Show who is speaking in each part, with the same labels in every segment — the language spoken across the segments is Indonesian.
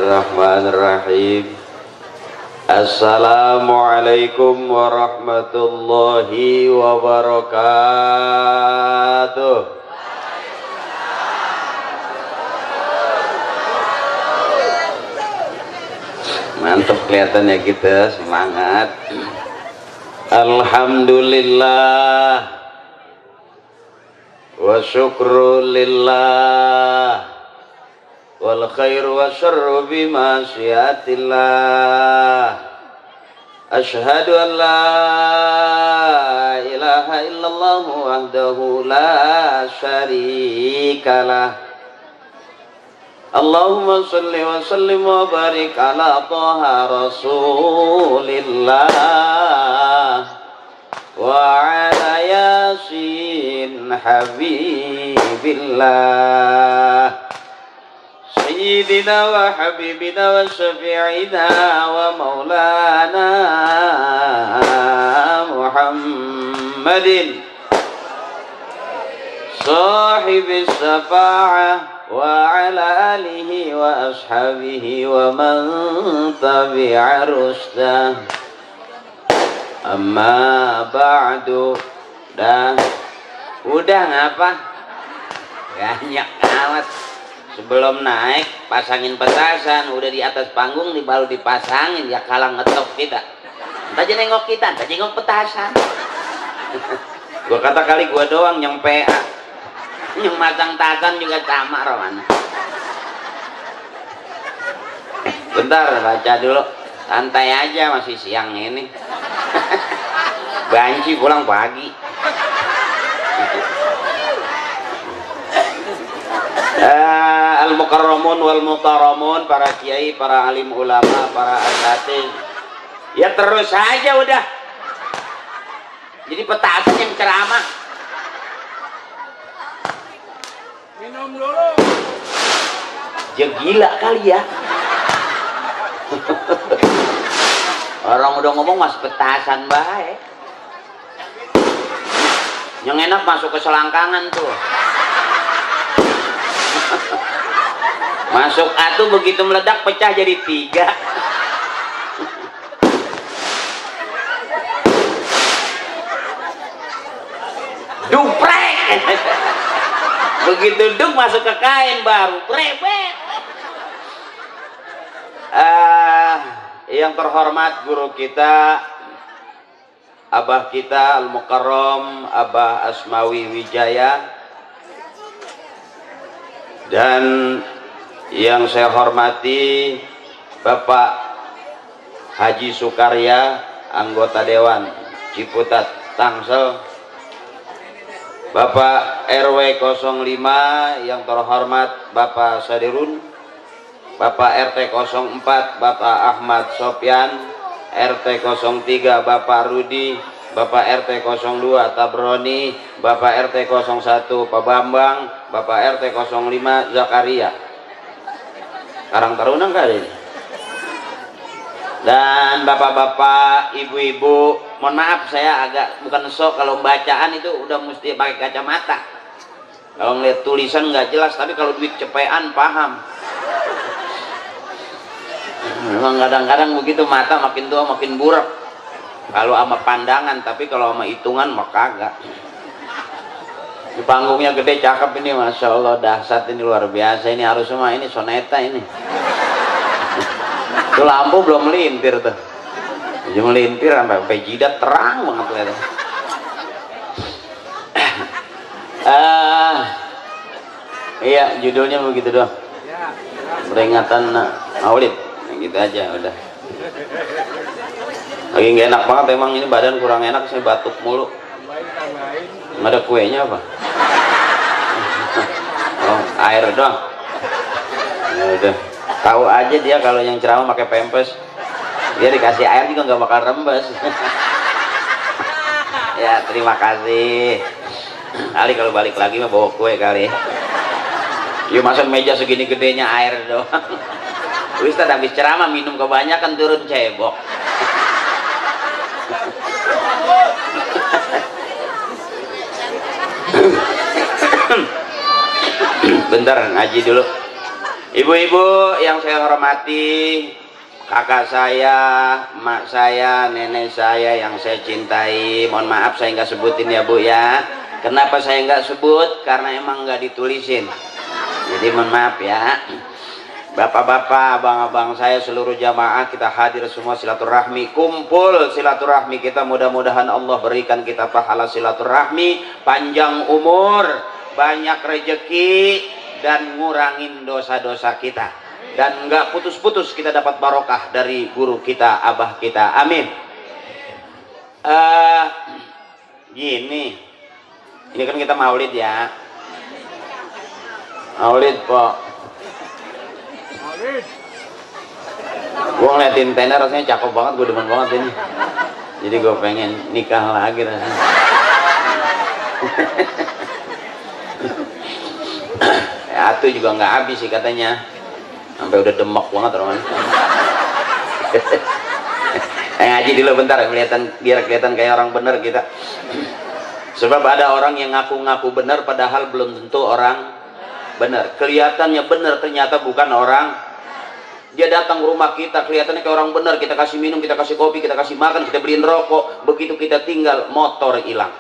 Speaker 1: Bismillahirrahmanirrahim. Assalamualaikum warahmatullahi wabarakatuh. Mantap kelihatannya kita, semangat. Alhamdulillah wa syukrulillah wal khairu wa syarru bima syiatillah. Asyhadu an la ilaha illallah wahdahu la syarikalah. Allahumma salli wa sallim wa barik ala taha rasulillah wa ala yasin habibillah sayyidina wa habibina wa syafi'ina wa maulana Muhammadin sahibis syafa'ah wa ala alihi wa ashabihi wa man tabi'a rusdah. Amma ba'du. Udah ngapa? Banyak amat. Sebelum naik pasangin petasan, udah di atas panggung baru dipasangin, ya kalah ngetop kita. Entah aja nengok kita, entah nengok petasan. Gua kata kali gua doang yang PA. Yang masang tasan juga sama Romana. Bentar baca dulu, santai aja, masih siang ini. Banci pulang pagi. Al-mukarramun wal mukarramun, para kiai, para alim ulama, para asatidz. Ya terus aja udah. Jadi petasan yang ceramah. Minum dulu. Ya gila kali ya. Orang udah ngomong mas petasan baik. Yang enak masuk ke selangkangan tuh. Masuk atuh begitu meledak pecah jadi 3. Duprek. Begitu duk masuk ke kain baru brebet. Yang terhormat guru kita, abah kita Al-Mukarram Abah Asmawi Wijaya, dan yang saya hormati Bapak Haji Sukarya, anggota Dewan Ciputat Tangsel, Bapak RW 05 yang terhormat Bapak Sadirun, Bapak RT 04 Bapak Ahmad Sopyan, RT 03 Bapak Rudi, Bapak RT 02 Tabroni, Bapak RT 01 Pak Bambang, Bapak RT 05 Zakaria. Karang Taruna kali ini. Dan bapak-bapak, ibu-ibu, mohon maaf saya agak bukan sok kalau bacaan itu udah mesti pakai kacamata. Kalau ngeliat tulisan nggak jelas, tapi kalau duit cepean paham. Memang kadang-kadang begitu, mata makin tua makin burak. Kalau sama pandangan, tapi kalau sama hitungan mah kagak. Di panggungnya gede, cakep ini, masya Allah, dahsyat ini, luar biasa ini, harus semua ini soneta ini. Itu lampu belum melintir tuh, cuma melintir sampai jidat terang banget lihat. Iya, judulnya begitu doang. Peringatan Maulid, gitu aja udah. Lagi nggak enak banget emang ini, badan kurang enak, saya batuk mulu. Nggak ada kuenya apa? Oh, air doang. Ya udah. Tahu aja dia kalau yang ceramah pakai pempes, dia dikasih air juga nggak bakal rembes. Ya terima kasih. Kali kalau balik lagi mah bawa kue kali. Yuk masuk meja segini gedenya air doang. Ustaz habis ceramah minum kebanyakan turun cebok. Bentar ngaji dulu. Ibu-ibu yang saya hormati, kakak saya, emak saya, nenek saya yang saya cintai, mohon maaf saya nggak sebutin ya Bu ya. Kenapa saya nggak sebut? Karena emang nggak ditulisin, jadi mohon maaf ya. Bapak-bapak, abang-abang saya, seluruh jamaah, kita hadir semua silaturahmi, kumpul silaturahmi kita, mudah-mudahan Allah berikan kita pahala silaturahmi, panjang umur, banyak rejeki, dan ngurangin dosa-dosa kita, dan nggak putus-putus kita dapat barokah dari guru kita, abah kita, amin. Gini, ini kan kita maulid ya, maulid kok. Gue ngeliatin tenda rasanya cakep banget, gue demen banget ini, jadi gue pengen nikah lagi rasanya. Atuh juga nggak habis sih katanya, sampai udah demek banget orang. Ngaji dulu bentar biar kelihatan kayak orang bener kita. Sebab ada orang yang ngaku-ngaku benar padahal belum tentu orang benar. Kelihatannya benar ternyata bukan orang. Dia datang ke rumah kita kelihatannya kayak orang benar, kita kasih minum, kita kasih kopi, kita kasih makan, kita beliin rokok, begitu kita tinggal motor hilang.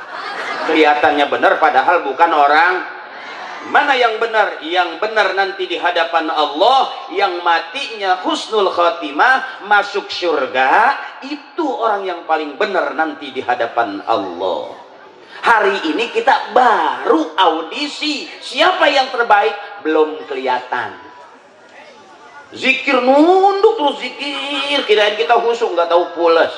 Speaker 1: Kelihatannya benar padahal bukan orang. Mana yang benar? Yang benar nanti di hadapan Allah, yang matinya husnul khotimah masuk surga, itu orang yang paling benar nanti di hadapan Allah. Hari ini kita baru audisi siapa yang terbaik, belum kelihatan. Zikir nunduk terus zikir, kirain kita khusyuk nggak tahu pulas.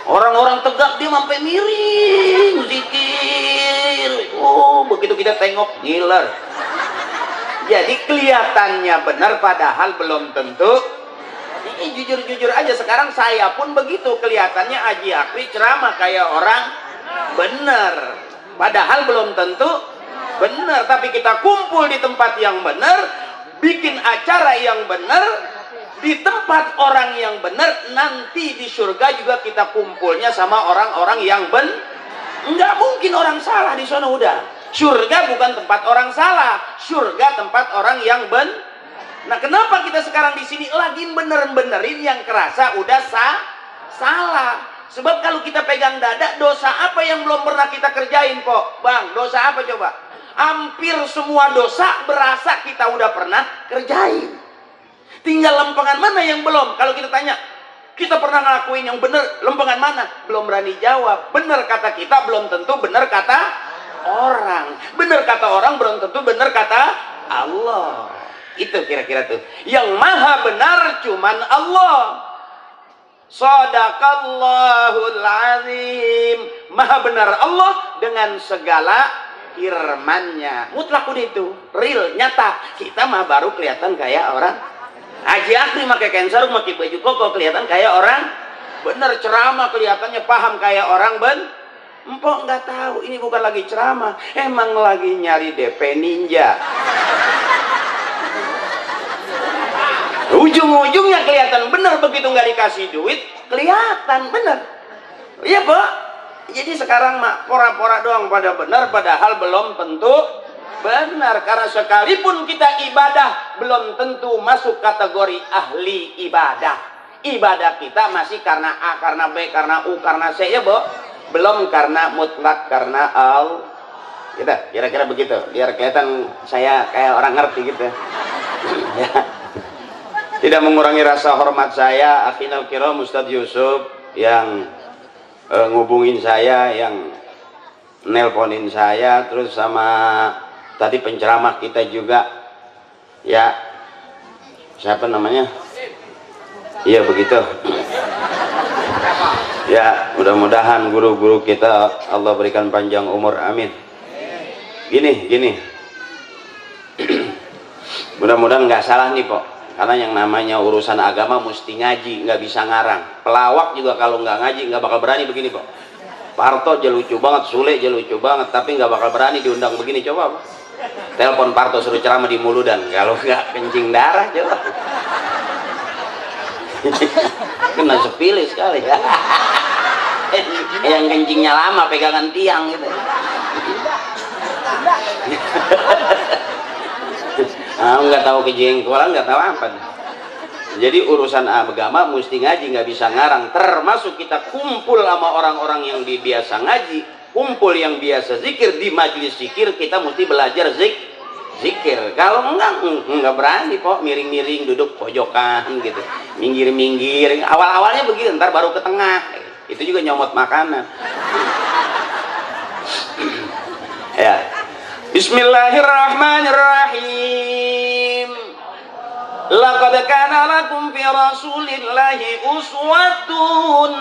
Speaker 1: Orang-orang tegak dia sampai miring zikir. Oh, begitu kita tengok ngiler. Jadi kelihatannya benar padahal belum tentu. Ini jujur-jujur aja, sekarang saya pun begitu, kelihatannya Haji Akri ceramah kayak orang benar padahal belum tentu benar. Tapi kita kumpul di tempat yang benar, bikin acara yang benar di tempat orang yang benar, nanti di surga juga kita kumpulnya sama orang-orang yang benar. Nggak mungkin orang salah di sana. Udah, surga bukan tempat orang salah, surga tempat orang yang benar. Nah, kenapa kita sekarang di sini lagi benerin yang kerasa udah salah? Sebab kalau kita pegang dada, dosa apa yang belum pernah kita kerjain kok, Bang? Dosa apa coba? Hampir semua dosa berasa kita udah pernah kerjain. Tinggal lempengan mana yang belum. Kalau kita tanya, kita pernah ngelakuin yang benar, lempengan mana? Belum berani jawab. Benar kata kita belum tentu benar kata orang. Benar kata orang belum tentu benar kata Allah. Itu kira-kira tuh. Yang maha benar cuman Allah. Shadaqallahul azim. Maha benar Allah dengan segala firman-Nya. Mutlak udah itu, real, nyata. Kita mah baru kelihatan kayak orang. Haji Akri pakai kain sarung, pakai baju koko, kelihatan kayak orang bener. Ceramah kelihatannya paham kayak orang empok nggak tahu ini bukan lagi ceramah, emang lagi nyari DP ninja. Ujung-ujungnya kelihatan bener, begitu nggak dikasih duit kelihatan bener. Iya Pak. Jadi sekarang mak pora-pora doang pada benar padahal belum tentu benar. Karena sekalipun kita ibadah belum tentu masuk kategori ahli ibadah. Ibadah kita masih karena A, karena B, karena U, karena C ya Bu. Belum karena mutlak, karena al. Gitu, kira-kira begitu. Biar kelihatan saya kayak orang ngerti gitu. Ya. Tidak mengurangi rasa hormat saya, Akhinal Kiram Ustadz Yusuf yang ngubungin saya, yang nelponin saya, terus sama tadi penceramah kita juga ya, siapa namanya, iya begitu ya. Mudah-mudahan guru-guru kita Allah berikan panjang umur, amin. Gini mudah-mudahan nggak salah nih Pok, karena yang namanya urusan agama mesti ngaji, nggak bisa ngarang. Pelawak juga kalau nggak ngaji nggak bakal berani begini Pak. Parto aja lucu banget, Sule aja lucu banget, tapi nggak bakal berani diundang begini. Coba Pak, telepon Parto suruh ceramah di Muludan, kalau nggak kencing darah coba. Kena sepilih sekali. Yang kencingnya lama pegangan tiang gitu. Nggak tahu kejengkolan, nggak tahu apa. Jadi urusan agama mesti ngaji, nggak bisa ngarang. Termasuk kita kumpul sama orang-orang yang biasa ngaji, kumpul yang biasa zikir di majelis zikir, kita mesti belajar zikir. Kalau enggak berani kok, miring-miring duduk pojokan gitu, minggir-minggir. Awal-awalnya begitu, ntar baru ke tengah. Itu juga nyomot makanan. Ya. Bismillahirrahmanirrahim. Laqad kana lakum fi Rasulillahi uswatun.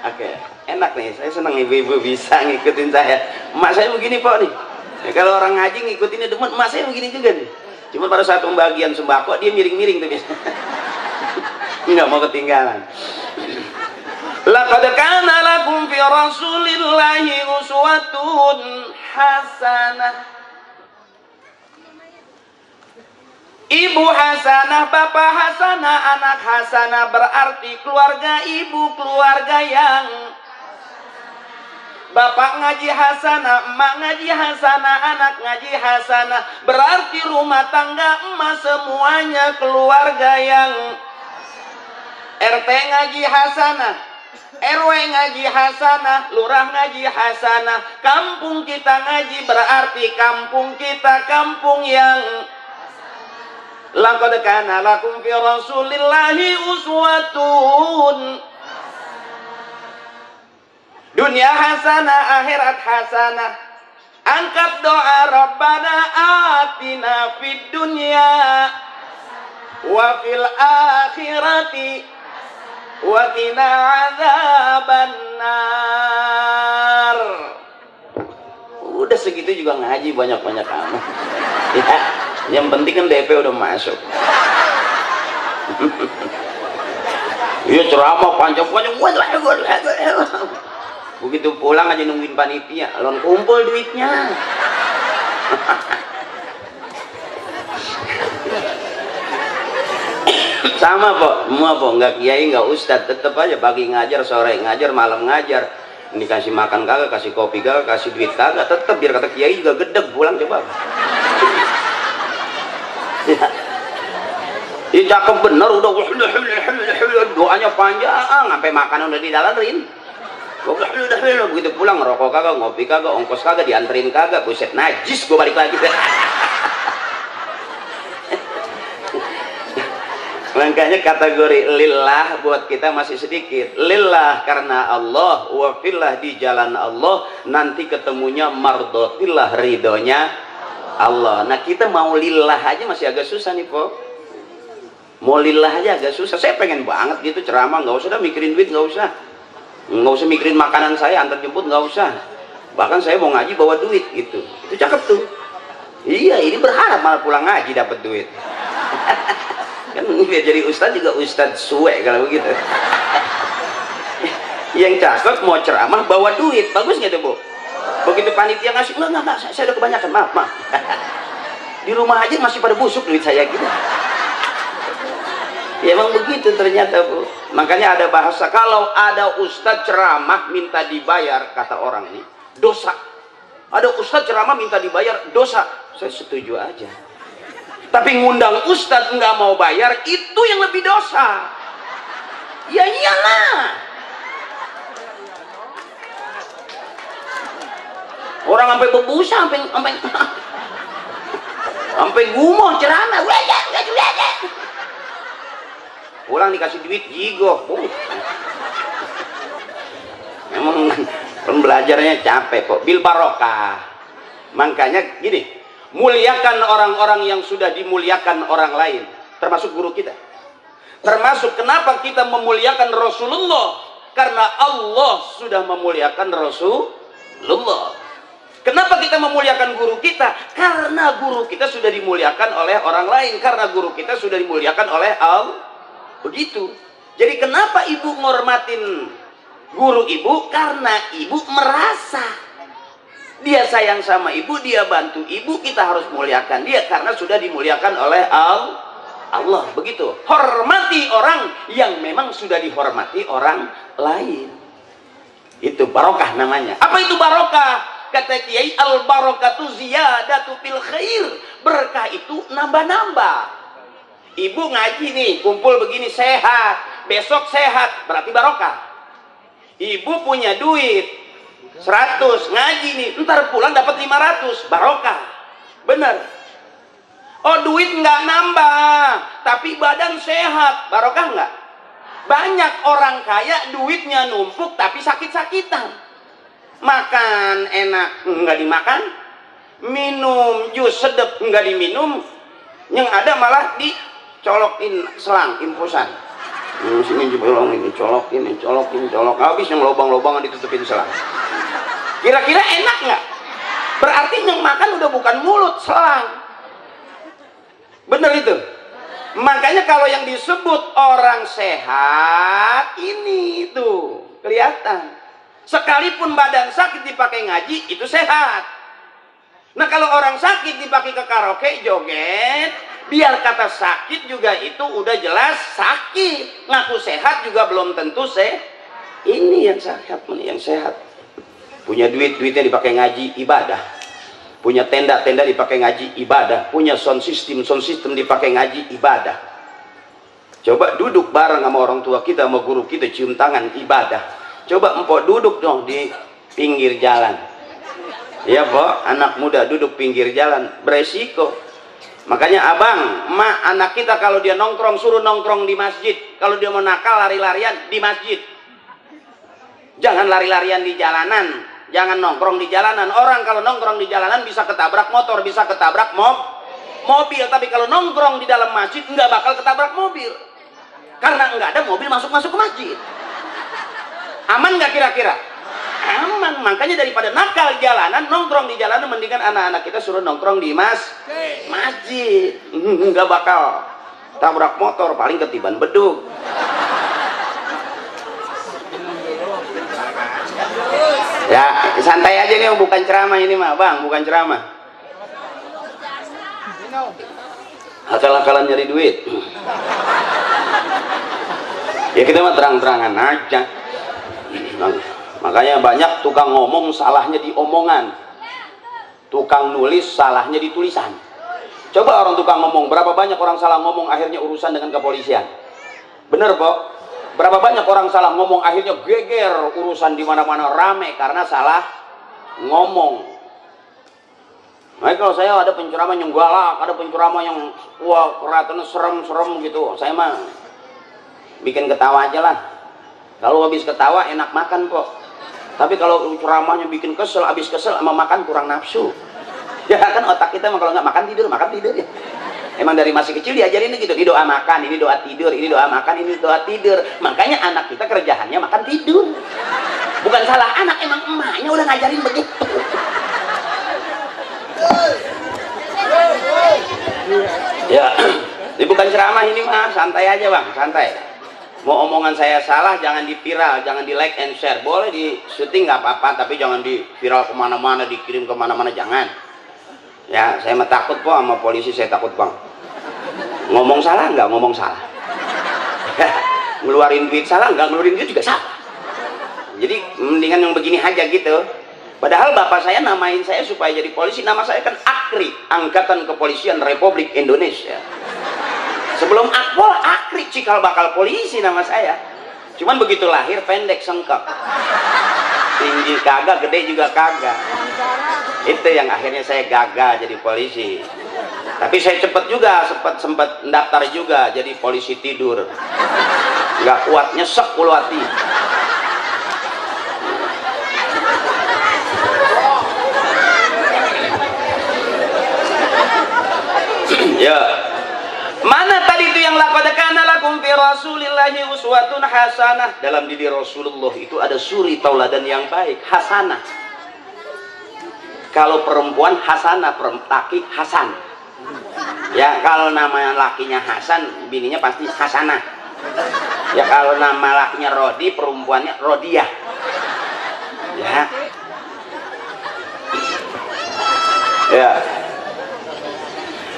Speaker 1: Oke, enak nih. Saya senang ibu-ibu bisa ngikutin saya. Emak saya begini Pak nih. Ya, kalau orang ngaji ngikutinnya demen, emak saya begini juga nih. Cuma pada saat pembagian sembako dia miring-miring tuh biasanya. Enggak mau ketinggalan. Laqad kana lakum fi Rasulillahi uswatun hasanah. Ibu Hasanah, Bapak Hasanah, anak Hasanah, berarti keluarga ibu, keluarga yang Bapak ngaji Hasanah, emak ngaji Hasanah, anak ngaji Hasanah, berarti rumah tangga emak semuanya keluarga yang RT ngaji Hasanah, RW ngaji Hasanah, lurah ngaji Hasanah, kampung kita ngaji, berarti kampung kita kampung yang Laqad kana lakum fi Rasulillahi uswatun. Dunia hasanah, akhirat hasanah. Angkat doa Rabbana atina fid dunya wa fil akhirati wa qina adzabannar. Udah segitu juga ngaji banyak-banyak amat. Ya. Yang penting kan DP udah masuk. Iya ceramah panjang-panjang. Begitu pulang aja nungguin panitia, lon kumpul duitnya. Sama Pok, semua Pok, nggak kiai nggak ustad, tetep aja pagi ngajar, sore ngajar, malam ngajar. Dikasih makan kagak, kasih kopi kagak, kasih duit kagak, tetep biar kata kiai juga gedeg pulang coba. Ya cakep bener, udah doanya panjang, sampai makanan udah didalerin. Begitu pulang ngerokok kagak, ngopi kagak, ongkos kagak, dianterin kagak, buset najis gue balik lagi. Makanya kategori lillah buat kita masih sedikit. Lillah karena Allah, wa fillah di jalan Allah, nanti ketemunya mardotillah, ridhonya Allah. Nah kita mau lillah aja masih agak susah nih Pok. Mau lillah aja agak susah. Saya pengen banget gitu ceramah, nggak usah dah mikirin duit, nggak usah mikirin makanan saya antar jemput, nggak usah. Bahkan saya mau ngaji bawa duit gitu, itu cakep tuh. Iya, ini berharap malah pulang ngaji dapat duit. Kan biar jadi ustad juga ustad suwe kalau begitu. Yang cakep mau ceramah bawa duit, bagus nggak tuh Bu? Begitu panitia ngasih, enggak, saya udah kebanyakan, maaf. Di rumah aja masih pada busuk duit saya gitu. Ya emang begitu ternyata Bu. Makanya ada bahasa, kalau ada ustadz ceramah minta dibayar, kata orang ini, dosa. Ada ustadz ceramah minta dibayar, dosa. Saya setuju aja. Tapi ngundang ustadz nggak mau bayar, itu yang lebih dosa. Ya iyalah. Orang sampai berbusa, sampai gumoh ceramah, pulang dikasih duit jigoh. Emang pembelajarannya capek kok. Bil barokah. Makanya gini, muliakan orang-orang yang sudah dimuliakan orang lain, termasuk guru kita. Termasuk kenapa kita memuliakan Rasulullah, karena Allah sudah memuliakan Rasulullah. Kenapa kita memuliakan guru kita? Karena guru kita sudah dimuliakan oleh orang lain. Karena guru kita sudah dimuliakan oleh Allah. Begitu. Jadi kenapa ibu ngormatin guru ibu? Karena ibu merasa dia sayang sama ibu, dia bantu ibu, kita harus muliakan dia. Karena sudah dimuliakan oleh Allah. Begitu. Hormati orang yang memang sudah dihormati orang lain. Itu barokah namanya. Apa itu barokah? kata Kiai, al barakatu ziyadatu fil khair, berkah itu nambah-nambah. Ibu ngaji nih, kumpul begini sehat, besok sehat, berarti barokah. Ibu punya duit 100, ngaji nih, ntar pulang dapat 500, barokah. Bener. Oh, duit nggak nambah, tapi badan sehat, barokah nggak? Banyak orang kaya duitnya numpuk tapi sakit-sakitan. Makan enak nggak dimakan, minum jus sedep nggak diminum, yang ada malah dicolokin selang infusan. Sini jebolong ini, colokin, colok, habis yang lubang-lubangan ditutupin selang. Kira-kira enak nggak? Berarti yang makan udah bukan mulut, selang. Bener itu. Makanya kalau yang disebut orang sehat ini tuh kelihatan. Sekalipun badan sakit dipakai ngaji itu sehat. Nah kalau orang sakit dipakai ke karaoke joget, biar kata sakit juga itu udah jelas sakit. Ngaku sehat juga belum tentu ini yang sehat, yang sehat. Punya duitnya dipakai ngaji ibadah. Punya tenda dipakai ngaji ibadah, punya sound system dipakai ngaji ibadah. Coba duduk bareng sama orang tua kita, sama guru kita, cium tangan ibadah. Coba empok duduk dong di pinggir jalan. Ya Pok, anak muda duduk pinggir jalan, beresiko. Makanya abang, emak, anak kita kalau dia nongkrong suruh nongkrong di masjid. Kalau dia mau nakal lari-larian di masjid. Jangan lari-larian di jalanan. Jangan nongkrong di jalanan. Orang kalau nongkrong di jalanan bisa ketabrak motor, bisa ketabrak mobil. Tapi kalau nongkrong di dalam masjid nggak bakal ketabrak mobil, karena nggak ada mobil masuk ke masjid. Aman nggak kira-kira? Aman. Makanya daripada nakal jalanan, nongkrong di jalanan, mendingan anak-anak kita suruh nongkrong di masjid. Nggak bakal tabrak motor, paling ketiban beduk. Ya santai aja nih, bukan ceramah ini mah bang, bukan ceramah. Akal-akalan nyari duit. Ya kita mah terang-terangan aja. Makanya banyak tukang ngomong salahnya di omongan, tukang nulis salahnya di tulisan. Coba orang tukang ngomong, berapa banyak orang salah ngomong akhirnya urusan dengan kepolisian. Bener Pok? Berapa banyak orang salah ngomong akhirnya geger urusan di mana-mana rame karena salah ngomong. Nah kalau saya ada penceramah yang galak, ada penceramah yang wah kelihatannya serem-serem gitu, saya mah bikin ketawa aja lah. Kalau habis ketawa enak makan Kok. Tapi kalau ceramahnya bikin kesel, habis kesel sama makan kurang nafsu. Ya kan otak kita mah kalau nggak makan tidur ya. Emang dari masih kecil diajarin gitu, ini doa makan, ini doa tidur, ini doa makan, ini doa tidur. Makanya anak kita kerjaannya makan tidur. Bukan salah anak, emang emaknya udah ngajarin begitu. Ya, ini bukan ceramah ini mah, santai aja bang, santai. Mau omongan saya salah jangan di-viral, jangan di like and share. Boleh di syuting nggak apa-apa, tapi jangan di-viral kemana-mana, dikirim kemana-mana, jangan. Ya, saya mah takut Pak sama polisi, saya takut bang. Ngomong salah nggak ngomong salah. Ngeluarin duit salah nggak ngeluarin duit juga salah. Jadi mendingan yang begini aja gitu. Padahal bapak saya namain saya supaya jadi polisi, nama saya kan Akri, Angkatan Kepolisian Republik Indonesia. Sebelum Akpol, Akri, cikal bakal polisi nama saya. Cuman begitu lahir pendek sengkak. Tinggi kagak, gede juga kagak. Itu yang akhirnya saya gagal jadi polisi. Tapi saya cepet juga, sempat daftar juga jadi polisi tidur. Nggak kuat, nyesek ulu hati. Ya. Mana tadi itu yang laqad kana lakum fi rasulillahi uswatun hasanah. Dalam diri Rasulullah itu ada suri tauladan yang baik, hasanah. Kalau perempuan hasanah, laki Hasan. Ya kalau nama lakinya Hasan, bininya pasti Hasanah. Ya kalau nama lakinya Rodi, perempuannya Rodiah. Ya. Ya.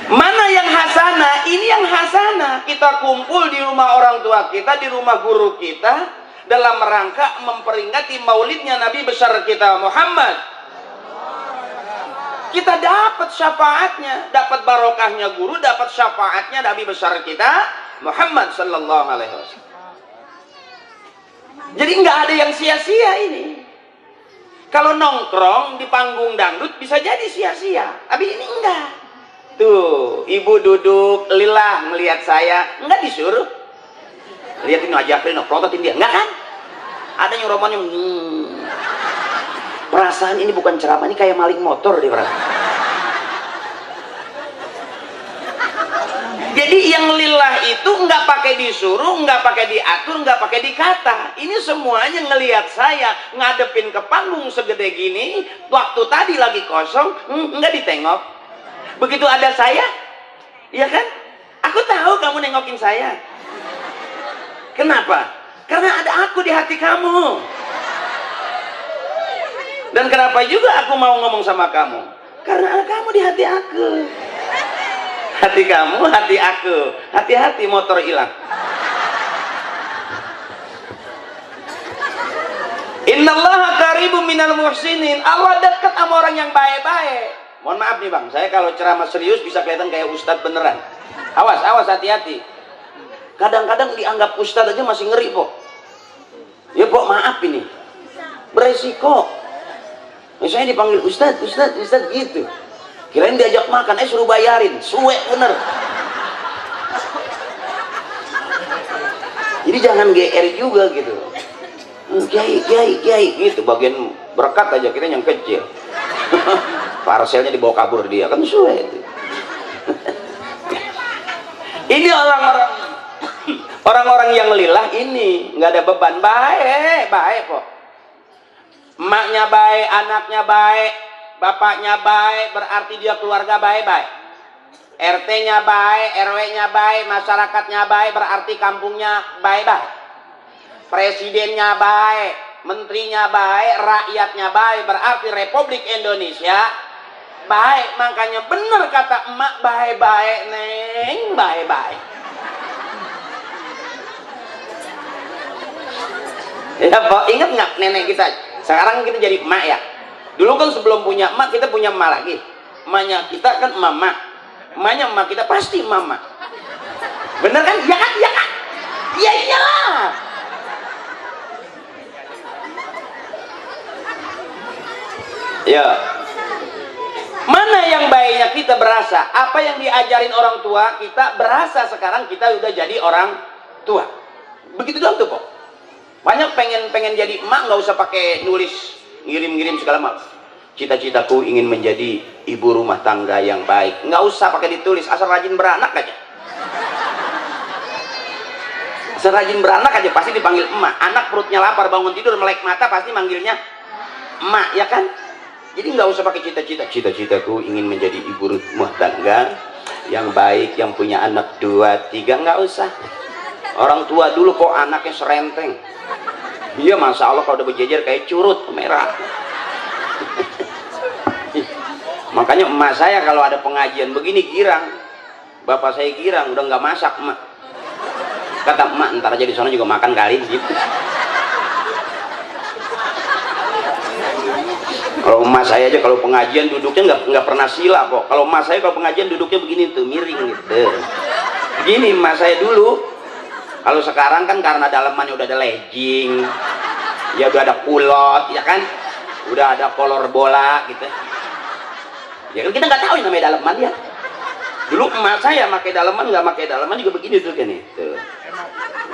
Speaker 1: Mana yang hasanah? Ini yang hasanah. Kita kumpul di rumah orang tua kita, di rumah guru kita, dalam rangka memperingati maulidnya Nabi besar kita Muhammad kita dapat syafaatnya, dapat barokahnya guru, dapat syafaatnya Nabi besar kita Muhammad sallallahu alaihi wasallam. Jadi nggak ada yang sia-sia ini. Kalau nongkrong di panggung dangdut bisa jadi sia-sia, tapi ini enggak. Tuh, ibu duduk lillah melihat saya, enggak disuruh. Lihatin aja, prototin dia, enggak kan? Ada yang romannya, perasaan ini bukan ceramah, ini kayak maling motor dia perasaan. Jadi yang lillah itu nggak pakai disuruh, nggak pakai diatur, nggak pakai dikata. Ini semuanya ngelihat saya ngadepin ke panggung segede gini, waktu tadi lagi kosong, nggak ditengok. Begitu ada saya, ya kan? Aku tahu kamu nengokin saya. Kenapa? Karena ada aku di hati kamu. Dan kenapa juga aku mau ngomong sama kamu? Karena kamu di hati aku. Hati kamu, hati aku. Hati-hati motor hilang. Innallaha qaribum minal muhsinin. Allah dekat sama orang yang baik-baik. Mohon maaf nih bang, saya kalau ceramah serius bisa kelihatan kayak ustadz beneran. Awas, awas, hati-hati. Kadang-kadang dianggap ustadz aja masih ngeri kok. Ya kok maaf ini, beresiko. Misalnya dipanggil ustadz, ustadz, ustadz gitu. Kirain diajak makan, suruh bayarin, suwe bener. Jadi jangan GR juga gitu. Kiai, kiai, kiai gitu. Bagian berkat aja kita yang kecil. Parselnya dibawa kabur dia kan suwe itu. Ini orang-orang yang lillah ini nggak ada beban, baik baik kok. Emaknya baik, anaknya baik, bapaknya baik, berarti dia keluarga baik-baik. RT-nya baik, RW-nya baik, masyarakatnya baik, berarti kampungnya baik-baik. Presidennya baik, menterinya baik, rakyatnya baik, berarti Republik Indonesia baik. Makanya bener kata emak, baik-baik neng, baik-baik. Ya Pak, ingat nggak nenek kita? Sekarang kita jadi emak ya. Dulu kan sebelum punya emak, kita punya emak lagi. Emaknya kita kan mama. Emaknya emak kita pasti mama. Bener kan? Iya kan? Iya kan? Iya iyalah. Ya. Mana yang baiknya kita berasa? Apa yang diajarin orang tua kita berasa sekarang kita udah jadi orang tua. Begitu doang tuh kok. Banyak pengen jadi emak nggak usah pakai nulis ngirim-ngirim segala macam. Cita-citaku ingin menjadi ibu rumah tangga yang baik. Nggak usah pakai ditulis, asal rajin beranak aja. Asal rajin beranak aja pasti dipanggil emak. Anak perutnya lapar bangun tidur melek mata pasti manggilnya emak, ya kan? Jadi nggak usah pakai cita-cita. Cita-citaku ingin menjadi ibu rumah tangga yang baik, yang punya anak 2, 3, nggak usah. Orang tua dulu kok anaknya serenteng. Iya, masya Allah kalau udah berjejer kayak curut merah. Makanya emak saya kalau ada pengajian begini girang. Bapak saya girang, udah nggak masak emak. Kata emak, ntar aja di sana juga makan kali gitu. Kalau emak saya aja kalau pengajian duduknya nggak pernah sila kok. Kalau emak saya kalau pengajian duduknya begini tuh, miring gitu. Begini emak saya dulu. Kalau sekarang kan karena dalemannya udah ada legging, ya udah ada kulot, ya kan, udah ada kolor bola gitu. Ya kan kita nggak tahu yang namanya daleman ya. Dulu emak saya pakai daleman, nggak pakai daleman juga begini tuh kan itu.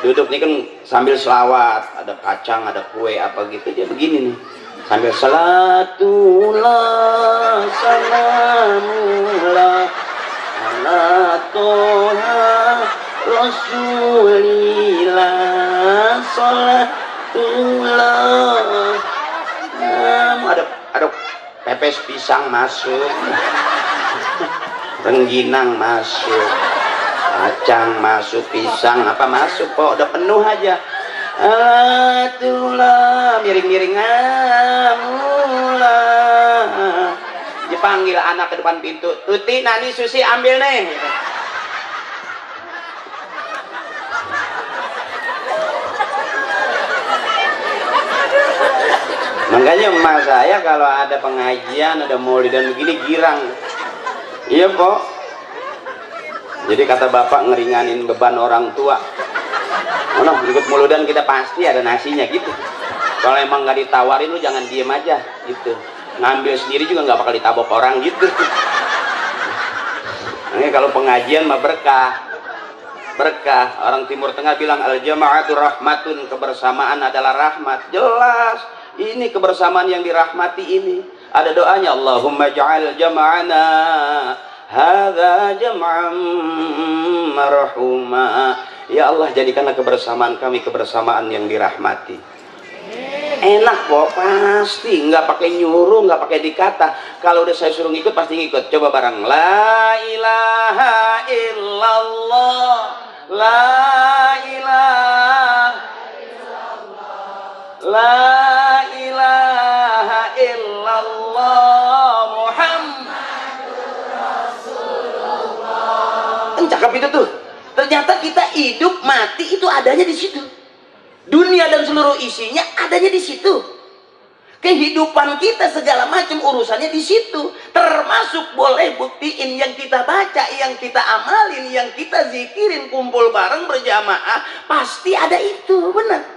Speaker 1: Duduk nih kan sambil selawat, ada kacang, ada kue apa gitu, dia begini nih. Sambil salatullah salamullah ala toha Rasulillah sholatullah. Ada pepes pisang masuk, rengginang masuk, kacang masuk, pisang apa masuk, kok udah penuh aja. Atulah miring-miring amulah. Dipanggil anak ke depan pintu, Tuti, Nani, Susi ambil nih. Makanya emak saya kalau ada pengajian, ada maulid dan begini girang. Iya kok. Jadi kata bapak ngeringanin beban orang tua. Oh, ikut muludan kita pasti ada nasinya gitu. Kalau emang nggak ditawarin lu jangan diem aja gitu. Ngambil sendiri juga nggak bakal ditabok orang gitu. Nah, kalau pengajian mah berkah. Berkah. Orang Timur Tengah bilang al jama'atu rahmatun, kebersamaan adalah rahmat. Jelas ini kebersamaan yang dirahmati ini. Ada doanya, Allahumma ja'al jama'ana hadza jam'an marhuma. Ya Allah, jadikanlah kebersamaan kami kebersamaan yang dirahmati. Enak kok, pasti nggak pakai nyuruh, nggak pakai dikata. Kalau udah saya suruh ngikut pasti ngikut. Coba bareng, la ilaha illallah, la ilaha illallah, la ilaha illallah, Muhammadur Rasulullah. Kan cakep itu tuh. Ternyata kita hidup mati itu adanya di situ. Dunia dan seluruh isinya adanya di situ. Kehidupan kita segala macam urusannya di situ. Termasuk boleh buktiin yang kita baca, yang kita amalin, yang kita zikirin, kumpul bareng berjamaah, pasti ada itu, benar.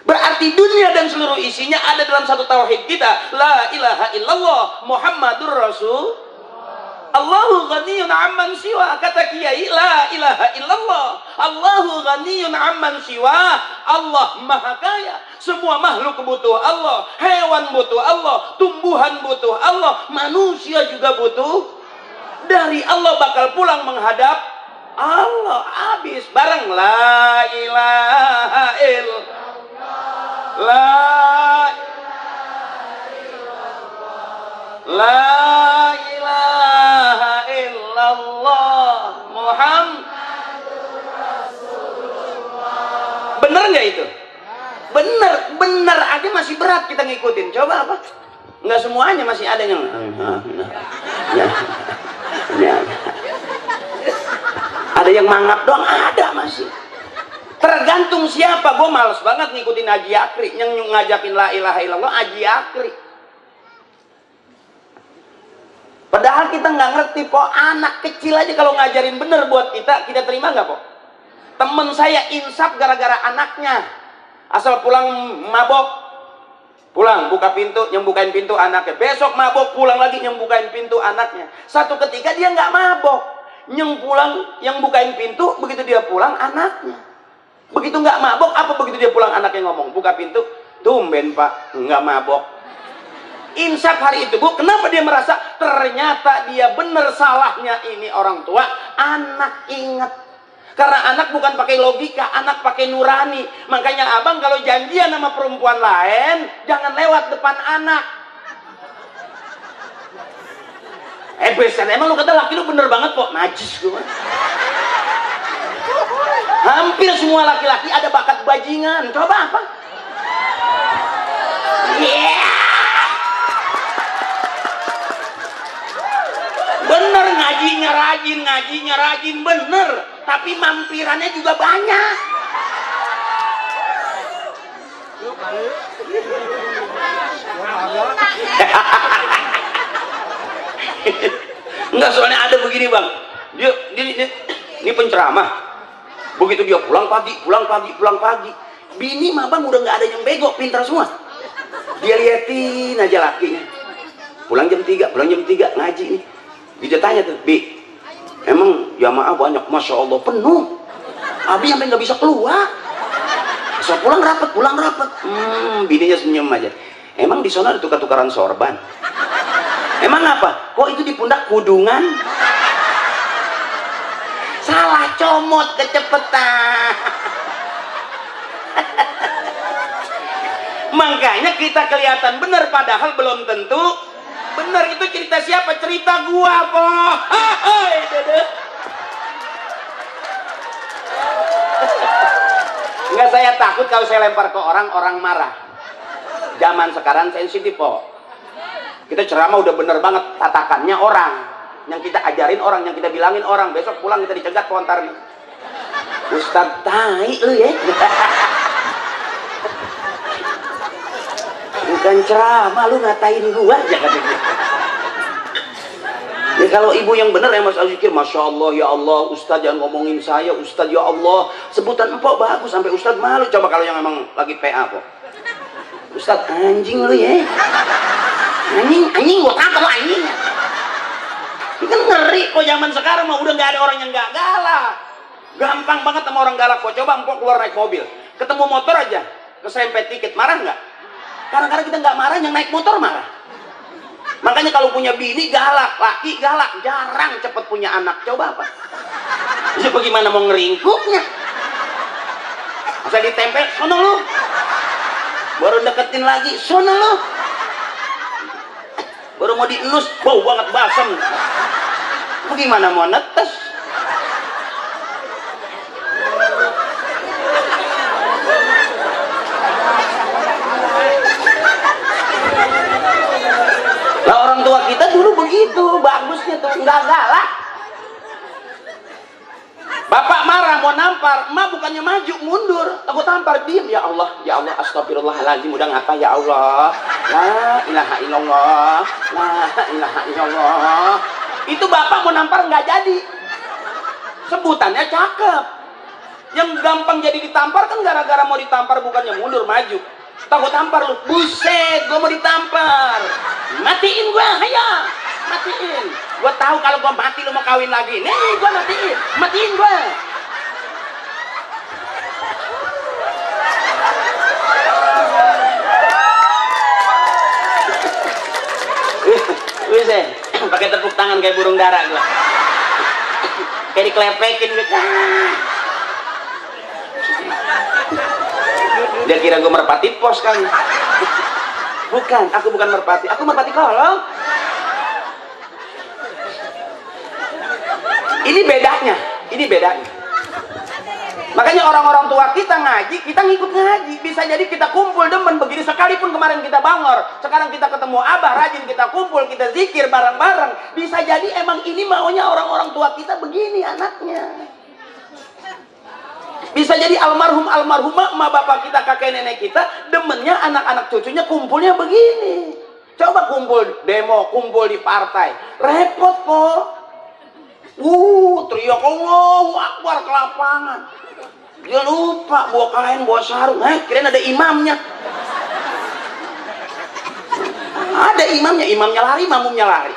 Speaker 1: Berarti dunia dan seluruh isinya ada dalam satu tauhid kita. La ilaha illallah Muhammadur Rasul. Allahu ghaniyun amman siwa, kata kiai, la ilaha illallah. Allahu ghaniyun amman siwa. Allah maha kaya, semua makhluk butuh Allah, hewan butuh Allah, tumbuhan butuh Allah, manusia juga butuh. Dari Allah bakal pulang menghadap Allah. Habis bareng la ilaha illallah, la ilaha illallah Muhammadur Rasulullah. Bener nggak itu? Bener, bener aja masih berat kita ngikutin. Coba apa? Nggak semuanya, masih ada yang ada yang mangap doang, ada masih. Tergantung siapa. Gue males banget ngikutin Haji Akri yang ngajakin la ilaha illallah, Haji Akri. Padahal kita nggak ngerti, po. Anak kecil aja kalau ngajarin bener buat kita terima nggak, po? Temen saya insaf gara-gara anaknya. Asal pulang mabok, pulang buka pintu, nyembukain pintu anaknya. Besok mabok, pulang lagi nyembukain pintu anaknya. Satu ketika dia nggak mabok, yang bukain pintu, begitu dia pulang anaknya. Begitu nggak mabok, apa begitu dia pulang anaknya ngomong, buka pintu, tumben pak, nggak mabok. Insaf hari itu, Bu. Kenapa dia merasa ternyata dia benar, salahnya ini orang tua? Anak ingat. Karena anak bukan pakai logika, anak pakai nurani. Makanya abang kalau janjian sama perempuan lain, jangan lewat depan anak. Besan, emang lu kata laki lu bener banget kok? Najis gue. Hampir semua laki-laki ada bakat bajingan. Coba apa? Yeah. Bener, ngajinya rajin bener, tapi mampirannya juga banyak. Enggak, soalnya ada begini bang, dia ini penceramah, begitu dia pulang pagi, bini mah bang udah nggak ada yang bego, pintar semua. Dia liatin aja lakinya, pulang jam 3 ngaji nih. Dia tanya tuh, Bi, emang jamaah banyak? Masya Allah penuh. Abi sampai nggak bisa keluar. So pulang rapet. Bininya senyum aja. Emang di sana ada tukar-tukaran sorban? Emang apa? Kok itu di pundak kudungan? Salah comot, kecepetan. Makanya kita kelihatan benar, padahal belum tentu bener. Itu cerita siapa? Cerita gua, po. Enggak, saya takut kalau saya lempar ke orang marah. Zaman sekarang sensitif, po. Kita ceramah udah bener banget, tatakannya orang, yang kita ajarin orang, yang kita bilangin orang. Besok pulang kita dicegat pontar nih. Ustadz tai lu ya. bukan ceramah, lu ngatain gua aja kata dia. Ya kalau ibu yang benar ya Mas Azikir, Masya Allah, ya Allah, Ustadz jangan ngomongin saya, Ustadz ya Allah, sebutan empok bagus, sampai Ustadz malu. Coba kalau yang emang lagi PA kok, Ustadz anjing lu ya, anjing gua kata lu anjing. Ini kan ngeri kok zaman sekarang mah udah nggak ada orang yang nggak galak, gampang banget sama orang galak kok. Coba empok keluar naik mobil, ketemu motor aja, keserempet tiket, marah nggak? Kadang-kadang kita nggak marah, yang naik motor marah. Makanya kalau punya bini galak, laki galak, jarang cepet punya anak. Coba apa? Bisa bagaimana mau ngeringkuknya? Bisa ditempel, sono lu. Baru deketin lagi, sono lu. Baru mau dienus, bau banget basem. Bagaimana mau netes? Nah orang tua kita dulu begitu, bagusnya tuh, nggak galak. Bapak marah mau nampar, emak bukannya maju, mundur. Aku tampar, diem. Ya Allah, astagfirullahaladzim, udah ngapa ya Allah. La ilaha illallah, la ilaha illallah. Itu bapak mau nampar nggak jadi. Sebutannya cakep. Yang gampang jadi ditampar kan gara-gara mau ditampar bukannya mundur, maju. Takut tampar lu, buset, gua mau ditampar, matiin gua, ayo, matiin. Gua tahu kalau gua mati lu mau kawin lagi, nih gua matiin gua. Wih, pakai tepuk tangan kayak burung dara gua, kayak dikelepekin gitu. Dia kira gue merpati pos kan? Bukan, aku bukan merpati, aku merpati kolong. Ini bedanya. Makanya orang-orang tua kita ngaji, kita ngikut ngaji. Bisa jadi kita kumpul demen begini, sekalipun kemarin kita bangor, sekarang kita ketemu abah rajin, kita kumpul, kita zikir bareng-bareng. Bisa jadi emang ini maunya orang-orang tua kita begini anaknya. Bisa jadi almarhumah emak bapak kita, kakek nenek kita demennya anak-anak cucunya kumpulnya begini. Coba kumpul demo, kumpul di partai, repot kok. Teriak Allahu Akbar ke lapangan. Dia lupa bawa kain, bawa sarung. Kirain ada imamnya. Ada imamnya lari, makmumnya lari.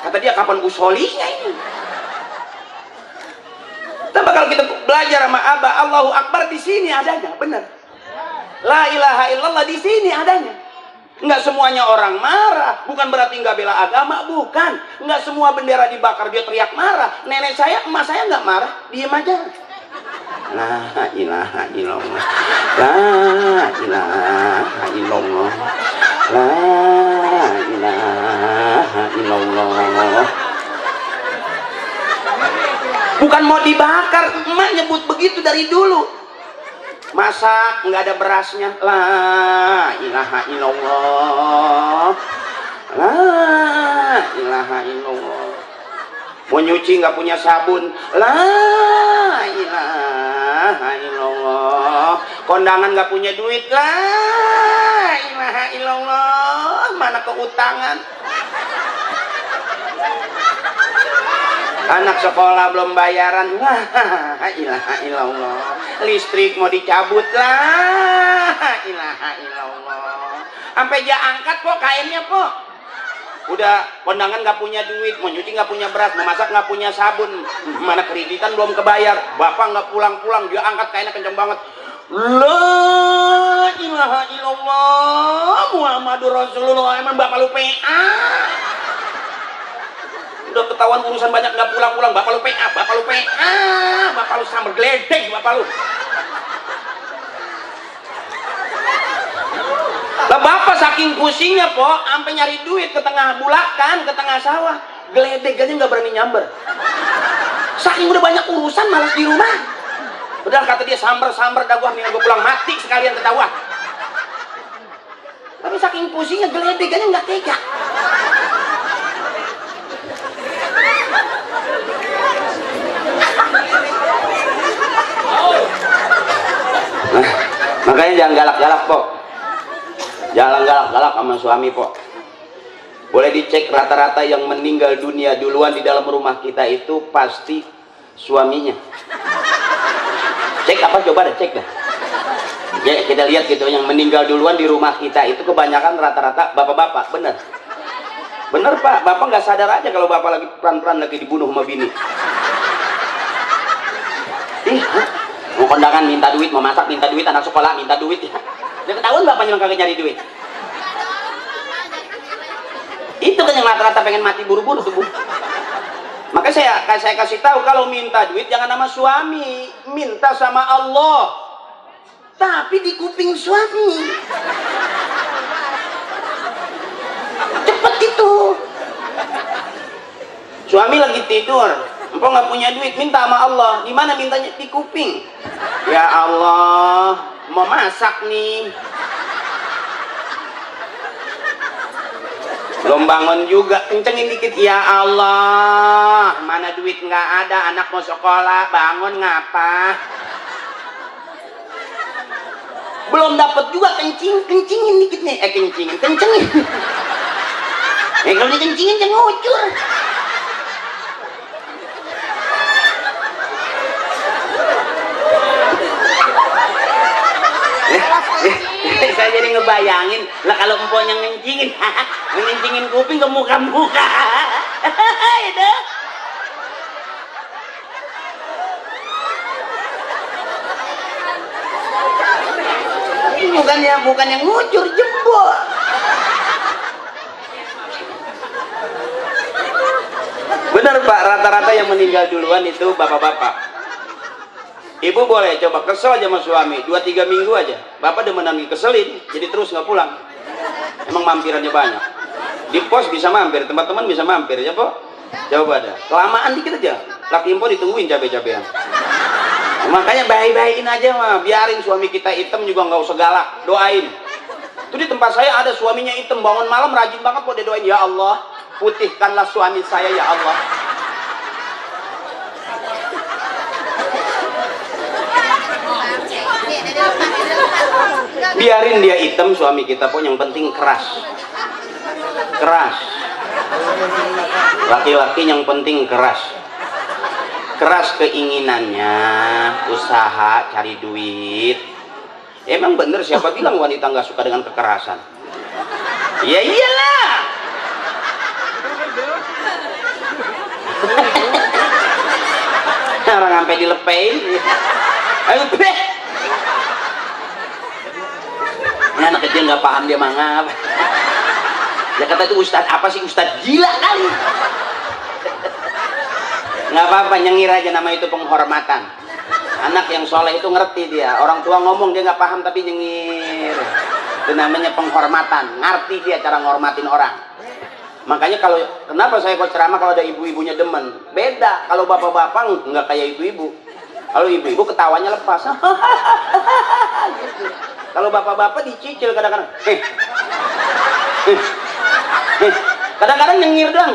Speaker 1: Kata dia, kapan usolinya ini? Tapi kalau kita belajar sama Abah, Allahu Akbar di sini adanya, benar. La ilaha illallah di sini adanya. Enggak semuanya orang marah, bukan berarti enggak bela agama, bukan. Enggak semua bendera dibakar dia teriak marah. Nenek saya, emak saya enggak marah, diem aja. La ilaha illallah. La ilaha illallah. La ilaha illallah. Bukan mau dibakar, emak nyebut begitu dari dulu. Masak nggak ada berasnya, la ilaha illallah, la ilaha illallah. Mau nyuci nggak punya sabun, la ilaha illallah. Kondangan nggak punya duit, la ilaha illallah. Mana keutangan? Anak sekolah belum bayaran, la ilaha illallah. Listrik mau dicabut, la ilaha illallah. Sampai dia angkat kok kainnya kok. Udah kondangan nggak punya duit, mau nyuci nggak punya beras, mau masak nggak punya sabun, mana kreditan belum kebayar, bapak nggak pulang-pulang, dia angkat kainnya kenceng banget. La ilaha illallah Muhammadur Rasulullah. Emang bapak lu PA? Udah ketahuan urusan banyak nggak pulang-pulang, bapak lu PA, bapak lu sambar geledek, bapak lu. Lah bapak saking pusingnya po, sampai nyari duit ke tengah bulakan, ke tengah sawah, geledek aja nggak berani nyamber. Saking udah banyak urusan, malas di rumah. Padahal kata dia sambar dah gua nih, gua pulang mati sekalian ketahuan. Tapi saking pusingnya geledek aja nggak tega. Nah, makanya jangan galak-galak kok. Jangan galak-galak sama suami, po. Boleh dicek rata-rata yang meninggal dunia duluan di dalam rumah kita itu pasti suaminya. Cek apa, coba deh, cek dah. Ya, kita lihat gitu, yang meninggal duluan di rumah kita itu kebanyakan rata-rata bapak-bapak. Bener, bener pak. Bapak nggak sadar aja kalau bapak lagi peran-peran lagi dibunuh sama bini. Ih, mau kondangan minta duit, mau masak minta duit, anak sekolah minta duit. Udah ketahuan bapaknya kagak nyari duit. Itu kan yang rata-rata pengen mati buru-buru tuh, Bu. Makanya saya kasih tahu, kalau minta duit jangan sama suami, minta sama Allah. Tapi di kuping suami. Cepet itu. Suami lagi tidur, empok nggak punya duit, minta sama Allah. Di mana mintanya? Di kuping. Ya Allah, mau masak nih. Belum bangun juga, kencengin dikit. Ya Allah, mana duit nggak ada, anak mau sekolah, bangun ngapa? Belum dapat juga, kencingin dikit nih. Kencengin. Kalau dikencingin jangan ngucur. Saya jadi ngebayangin lah kalau empoknya ngencingin kuping ke muka-muka. Itu bukan yang ngucur, jembol. Benar pak, rata-rata yang meninggal duluan itu bapak-bapak. Ibu boleh coba kesel aja sama suami 2-3 minggu aja, bapak demenan dikeselin, jadi terus nggak pulang. Emang mampirannya banyak. Di pos bisa mampir, teman-teman bisa mampir ya, po. Coba dah, kelamaan dikit aja, laki info ditungguin cabe-cabean. Makanya baik-baikin aja mah, biarin suami kita hitam juga nggak usah galak, doain. Itu di tempat saya ada suaminya hitam, bangun malam rajin banget kok dia doain, ya Allah putihkanlah suami saya ya Allah. Biarin dia hitam suami kita pun, yang penting keras. Laki-laki yang penting keras keinginannya, usaha cari duit. Emang bener, siapa bilang wanita nggak suka dengan kekerasan? Ya iyalah. Orang sampai dilepein. Ayo beh. Ini anak kecil nggak paham dia mangap. Ya kata itu ustadz apa sih, ustadz gila kali. Nggak apa-apa, nyengir aja, nama itu penghormatan. Anak yang soleh itu ngerti dia, orang tua ngomong dia nggak paham tapi nyengir. Itu namanya penghormatan, ngerti dia cara ngormatin orang. Makanya kalau kenapa saya kok ceramah kalau ada ibu-ibunya demen, beda. Kalau bapak-bapak nggak kayak ibu-ibu. Kalau ibu-ibu ketawanya lepas. Gitu. Kalau bapak-bapak dicicil kadang-kadang. Kadang-kadang nyengir doang.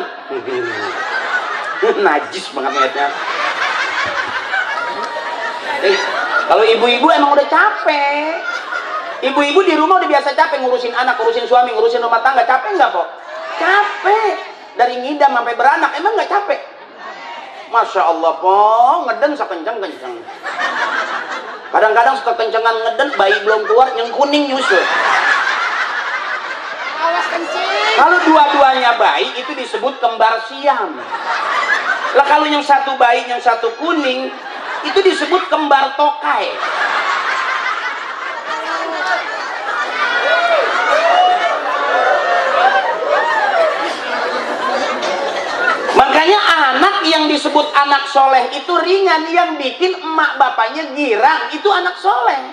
Speaker 1: Najis banget ngeliatnya. Kalau ibu-ibu emang udah capek. Ibu-ibu di rumah udah biasa capek, ngurusin anak, ngurusin suami, ngurusin rumah tangga. Capek nggak, Pok? Capek. Dari ngidam sampai beranak, emang nggak capek? Masya Allah, Pok, ngeden sekencang-kencang. Kadang-kadang suka kencengan ngeden, bayi belum keluar, yang kuning nyusul.
Speaker 2: Awas kencing.
Speaker 1: Kalau dua-duanya bayi itu disebut kembar siam. Lah kalau yang satu bayi, yang satu kuning, itu disebut kembar tokai. Makanya anak yang disebut anak soleh itu ringan, yang bikin emak bapaknya girang itu anak soleh.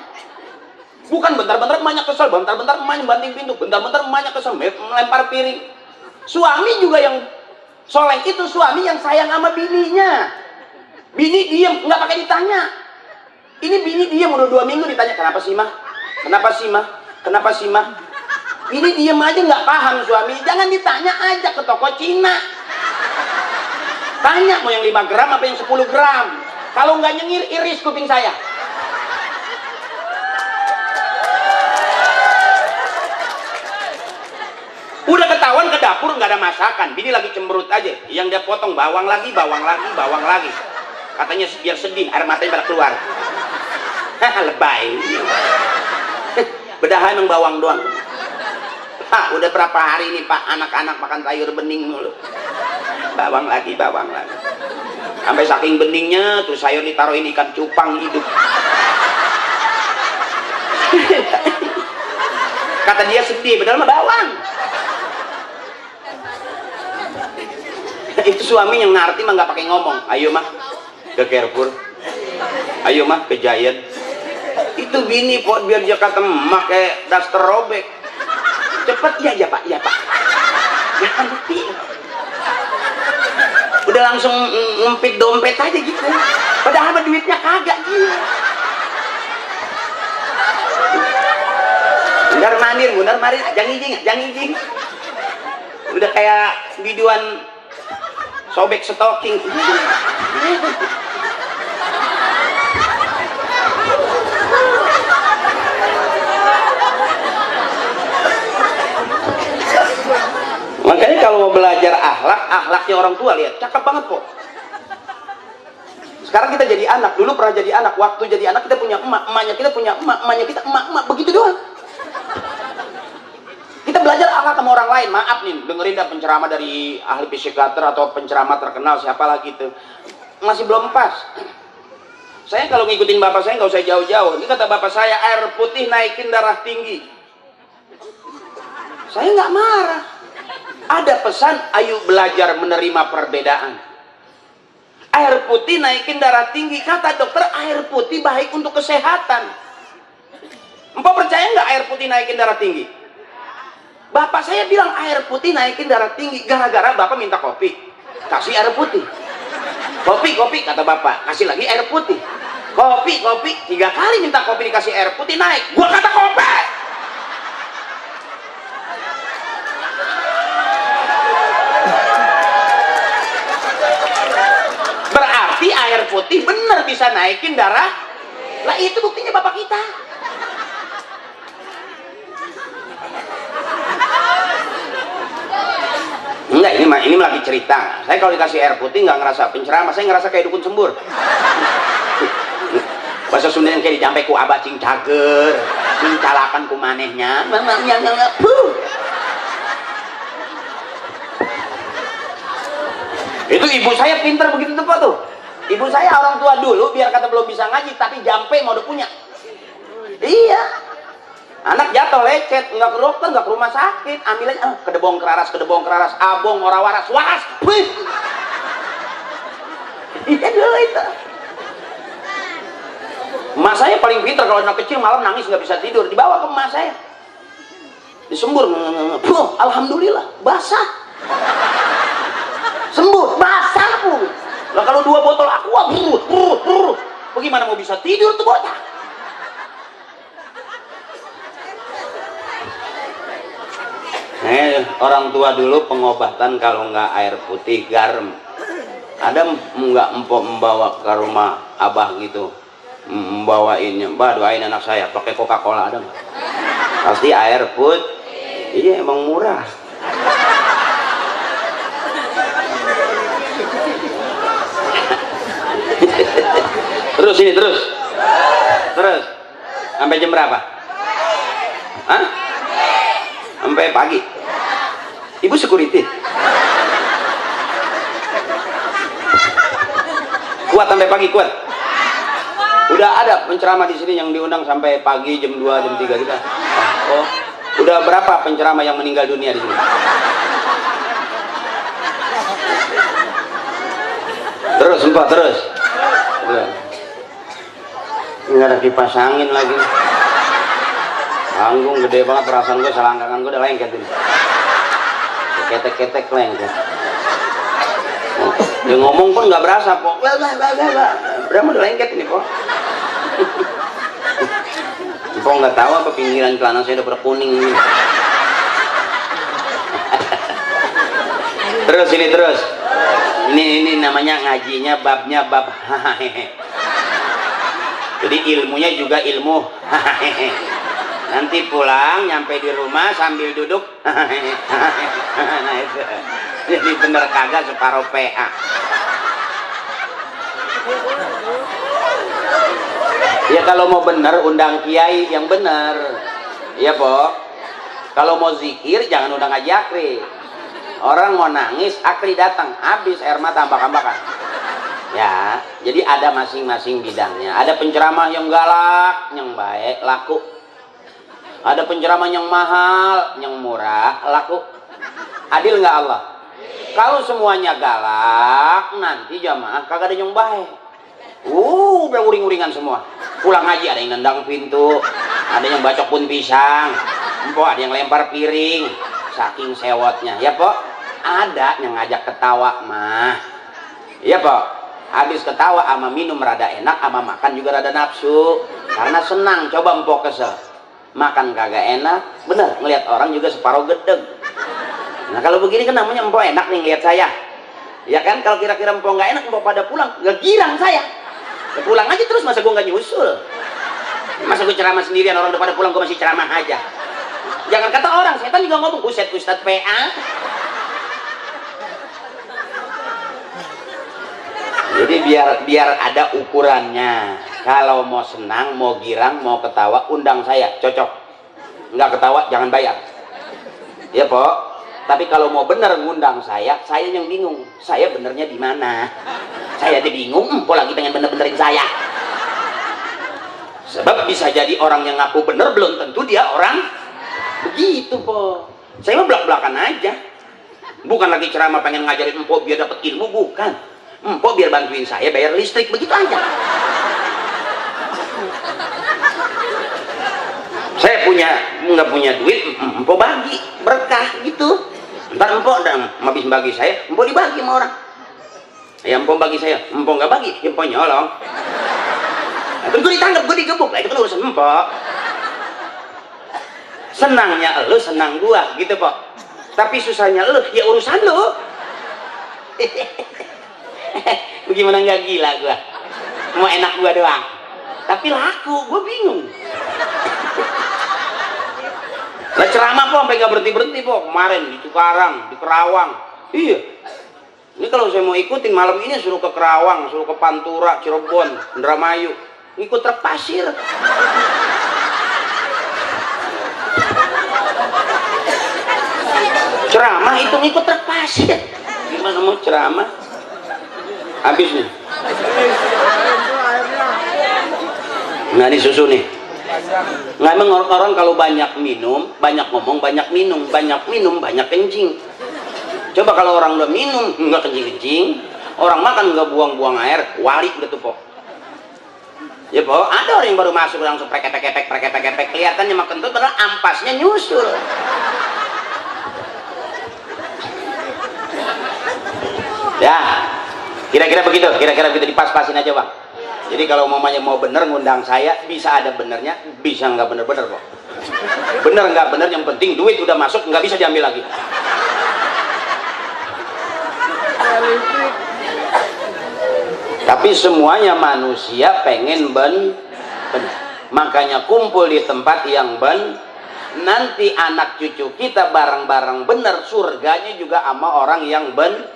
Speaker 1: Bukan bentar-bentar emaknya kesel, bentar-bentar emaknya banting pintu, bentar-bentar emaknya kesel melempar piring. Suami juga yang soleh itu suami yang sayang sama bininya. Bini diem, nggak pakai ditanya. Ini bini diem udah 2 minggu ditanya, kenapa sih mah? Kenapa sih mah? Kenapa sih mah? Bini diem aja nggak paham suami. Jangan ditanya, aja ke toko Cina. Tanya mau yang 5 gram apa yang 10 gram. Kalau nggak nyengir, iris kuping saya. dapur nggak ada masakan, bini lagi cemberut aja, yang dia potong bawang lagi, bawang lagi, bawang lagi, katanya biar sedih, air matanya pada keluar. Lebay. Bedahan yang bawang doang. Pak, udah berapa hari ini Pak anak-anak makan sayur bening mulu, bawang lagi, bawang lagi, sampai saking beningnya tuh sayur ditaruhin ikan cupang hidup. Kata dia sedih, padahal mah bawang. Itu suami yang ngerti mah nggak pakai ngomong, ayo mah ke Carrefour, ayo mah ke Giant. Itu bini kok biar dia kata pakai daster robek, cepet ya Pak, ya Pak, jangan bukti. Udah langsung ngempit dompet aja gitu, padahal duitnya kagak gitu. Benar mandir, jangan izin. Udah kayak videoan sobek stocking. Makanya kalau mau belajar akhlaknya orang tua, lihat cakep banget kok. Sekarang kita jadi anak, dulu pernah jadi anak, waktu jadi anak kita punya emaknya kita punya emaknya kita emak, begitu doang. Kita belajar akhlak sama orang lain. Maaf nih, dengerin dah penceramah dari ahli psikiater atau penceramah terkenal siapa lagi itu, masih belum pas. Saya kalau ngikutin bapak saya nggak usah jauh-jauh. Ini kata bapak saya, air putih naikin darah tinggi. Saya nggak marah. Ada pesan, ayo belajar menerima perbedaan. Air putih naikin darah tinggi, kata dokter air putih baik untuk kesehatan. Empok percaya nggak air putih naikin darah tinggi? Bapak saya bilang air putih naikin darah tinggi gara-gara bapak minta kopi, kasih air putih. Kopi, kata bapak, kasih lagi air putih. Kopi, 3 kali minta kopi dikasih air putih naik. Gua kata kopi. Berarti air putih bener bisa naikin darah. Lah itu buktinya bapak kita. Enggak, ini lagi cerita. Saya kalau dikasih air putih nggak ngerasa penceramah, saya ngerasa kayak dukun sembur. Bahasa Sunda yang kayak dijampe ku abah cing cager, cing calakan ku manehnya. Itu ibu saya pinter begitu tuh Pak tuh. Ibu saya orang tua dulu, biar kata belum bisa ngaji, tapi jampe mau udah punya. Iya. Anak jatuh lecet, nggak ke dokter, nggak ke rumah sakit, ambil aja, kedebong keraras, abong, ora waras, waras, wih. Iya dulu itu. Emak saya paling pintar, kalau anak kecil malam nangis nggak bisa tidur, dibawa ke emak saya, disembur, alhamdulillah, basah, sembuh, basah pun. Lah kalau 2 botol aqua, bagaimana mau bisa tidur tuh bocah? Orang tua dulu pengobatan kalau nggak air putih garam. Ada nggak empok membawa ke rumah abah gitu, membawainnya, mbak doain anak saya pakai Coca-Cola, ada nggak? Pasti air putih. Iya emang murah. Terus sampai jam berapa? Hah? Sampai pagi. Ibu security. Kuat sampai pagi, kuat. Udah ada penceramah di sini yang diundang sampai pagi jam 2, jam 3 kita. Oh, udah berapa penceramah yang meninggal dunia di sini? Terus. Nggak ada kipas angin lagi. Panggung gede banget, perasaan gue selangkangan gue udah lengket ini. Ketek-ketek lengket. Dia ngomong pun nggak berasa kok. Berapa udah lengket ini kok. Kok nggak tahu apa pinggiran celana saya udah berkuning ini. Terus. Ini namanya ngajinya babnya bab hahehe. Jadi ilmunya juga ilmu hahehe. Nanti pulang nyampe di rumah sambil duduk nah itu jadi bener kagak separuh PA. Ya kalau mau bener undang kiai yang bener ya po. Kalau mau zikir jangan undang Haji Akri. Orang mau nangis Akri datang habis air mata tambah-tambakan ya. Jadi ada masing-masing bidangnya. Ada penceramah yang galak yang baik laku, ada penceramah yang mahal yang murah laku. Adil nggak Allah? Kalau semuanya galak nanti jamaah kagak ada yang baik. Udah uring-uringan semua. Pulang haji ada yang nendang pintu, ada yang bacok pun pisang, empok ada yang lempar piring, saking sewotnya ya po. Ada yang ngajak ketawa mah ya po. Habis ketawa ama minum rada enak, ama makan juga rada nafsu karena senang. Coba empok kesel makan kagak enak, bener ngelihat orang juga separuh gedeg. Nah kalau begini kan namanya empok enak nih ngelihat saya ya kan. Kalau kira-kira empok nggak enak, empok pada pulang nggak girang saya ya, pulang aja terus. Masa gue nggak nyusul? Masa gue ceramah sendirian, orang udah pada pulang gue masih ceramah aja? Jangan kata orang, setan juga ngomong buset Ustadz PA. Jadi biar ada ukurannya. Kalau mau senang, mau girang, mau ketawa, undang saya, cocok. Nggak ketawa, jangan bayar. Ya po. Tapi kalau mau bener ngundang saya yang bingung. Saya benernya di mana? Saya aja bingung, po lagi pengen bener-benerin saya. Sebab bisa jadi orang yang ngaku bener belum tentu dia orang begitu po. Saya mah belak-belakan aja. Bukan lagi ceramah pengen ngajarin empok biar dapat ilmu, bukan. Empok biar bantuin saya bayar listrik, begitu aja. Saya nggak punya duit, empok bagi berkah gitu. Ntar empok habis bagi saya, empok dibagi sama orang. Ya empok bagi saya, empok nggak bagi, empok nyolong. Nah, terus gue ditangkap, gue digebuk, itu kan urusan empok. Senangnya lu, senang gua gitu po. Tapi susahnya lu, ya urusan lu. Bagaimana nggak gila gua? Mau enak gua doang. Tapi laku, gua bingung. Lah ceramah po sampai nggak berhenti po. Kemarin di Cikarang, di Kerawang. Iya. Ini kalau saya mau ikutin malam ini suruh ke Kerawang, suruh ke Pantura, Cirebon, Indramayu, ikut truk pasir. Ceramah itu ngikut truk pasir. Gimana mau ceramah? Habis nih. Nah ini susu nih. Nggak, emang orang kalau banyak minum, banyak ngomong, banyak minum, banyak kencing. Coba kalau orang udah minum nggak kencing-kencing, orang makan nggak buang-buang air, wali gitu po. Ya po, ada orang yang baru masuk langsung prek-prek, kelihatannya mah kentut, padahal ampasnya nyusul. Ya, kira-kira begitu dipas-pasin aja bang. Jadi kalau mamanya mau bener ngundang saya, bisa ada benernya, bisa nggak bener-bener kok. Bener nggak bener, yang penting duit udah masuk, nggak bisa diambil lagi. Tapi semuanya manusia pengen bener. Makanya kumpul di tempat yang bener. Nanti anak cucu kita bareng-bareng bener, surganya juga sama orang yang bener.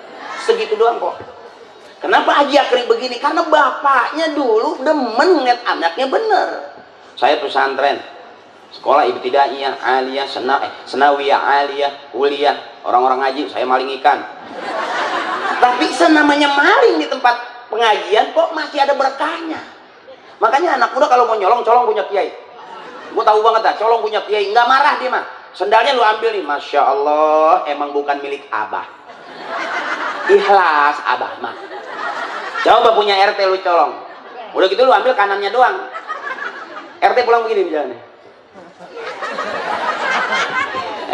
Speaker 1: Segitu doang kok. Kenapa Haji Akri begini? Karena bapaknya dulu demen ngeliat anaknya bener. Saya pesantren, sekolah ibtidaiyah, aliyah, senawiyah, aliyah, kuliah, orang-orang ngaji, saya maling ikan. Tapi senamanya maling di tempat pengajian kok masih ada berkahnya. Makanya anak muda kalau mau nyolong, colong punya kiai. Gue tahu banget dah, colong punya kiai, nggak marah dia mah. Sendalnya lu ambil nih, masya Allah, emang bukan milik abah. Ikhlas abah mah. Coba punya RT lu colong, udah gitu lu ambil kanannya doang. RT pulang begini jalannya.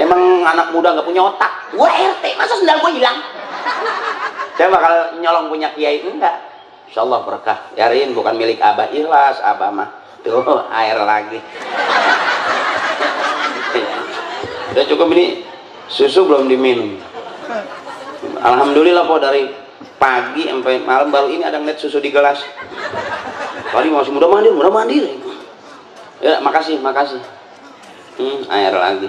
Speaker 1: Emang anak muda nggak punya otak. Gua RT, masa sendal gua hilang? Coba kalau nyolong punya kiai, enggak. Insya Allah berkah. Yarin bukan milik abah, ikhlas abah mah. Tuh air lagi. Udah cukup ini, susu belum diminum. Alhamdulillah po, dari pagi sampai malam baru ini ada ngeliat susu di gelas. Tadi masih mudah mandir. Ya makasih. Air lagi.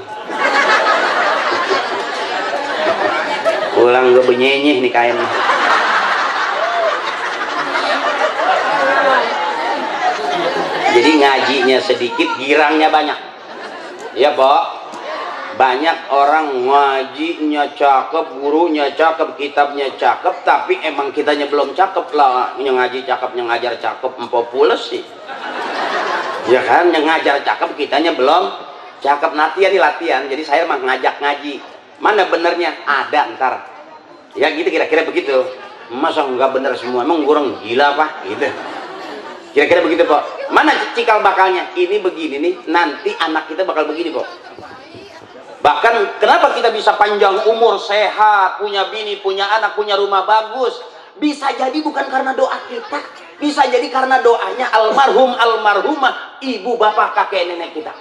Speaker 1: Pulang gue benyenyeh nih kain. Jadi ngajinya sedikit, girangnya banyak. Ya, Pok. Banyak orang ngajinya cakep, gurunya cakep, kitabnya cakep, tapi emang kitanya belum cakep lah. Yang ngaji cakep, yang ngajar cakep, empok pules sih. Ya kan, yang ngajar cakep, kitanya belum cakep. Latihan. Jadi saya mah ngajak ngaji. Mana benernya? Ada ntar. Ya gitu, kira-kira begitu. Masa nggak bener semua? Emang kurang gila apa? Gitu. Kira-kira begitu, Pak. Mana cikal bakalnya? Ini begini nih, nanti anak kita bakal begini, Pak. Bahkan kenapa kita bisa panjang umur, sehat, punya bini, punya anak, punya rumah bagus? Bisa jadi bukan karena doa kita, bisa jadi karena doanya almarhum, almarhumah, ibu, bapak, kakek, nenek kita.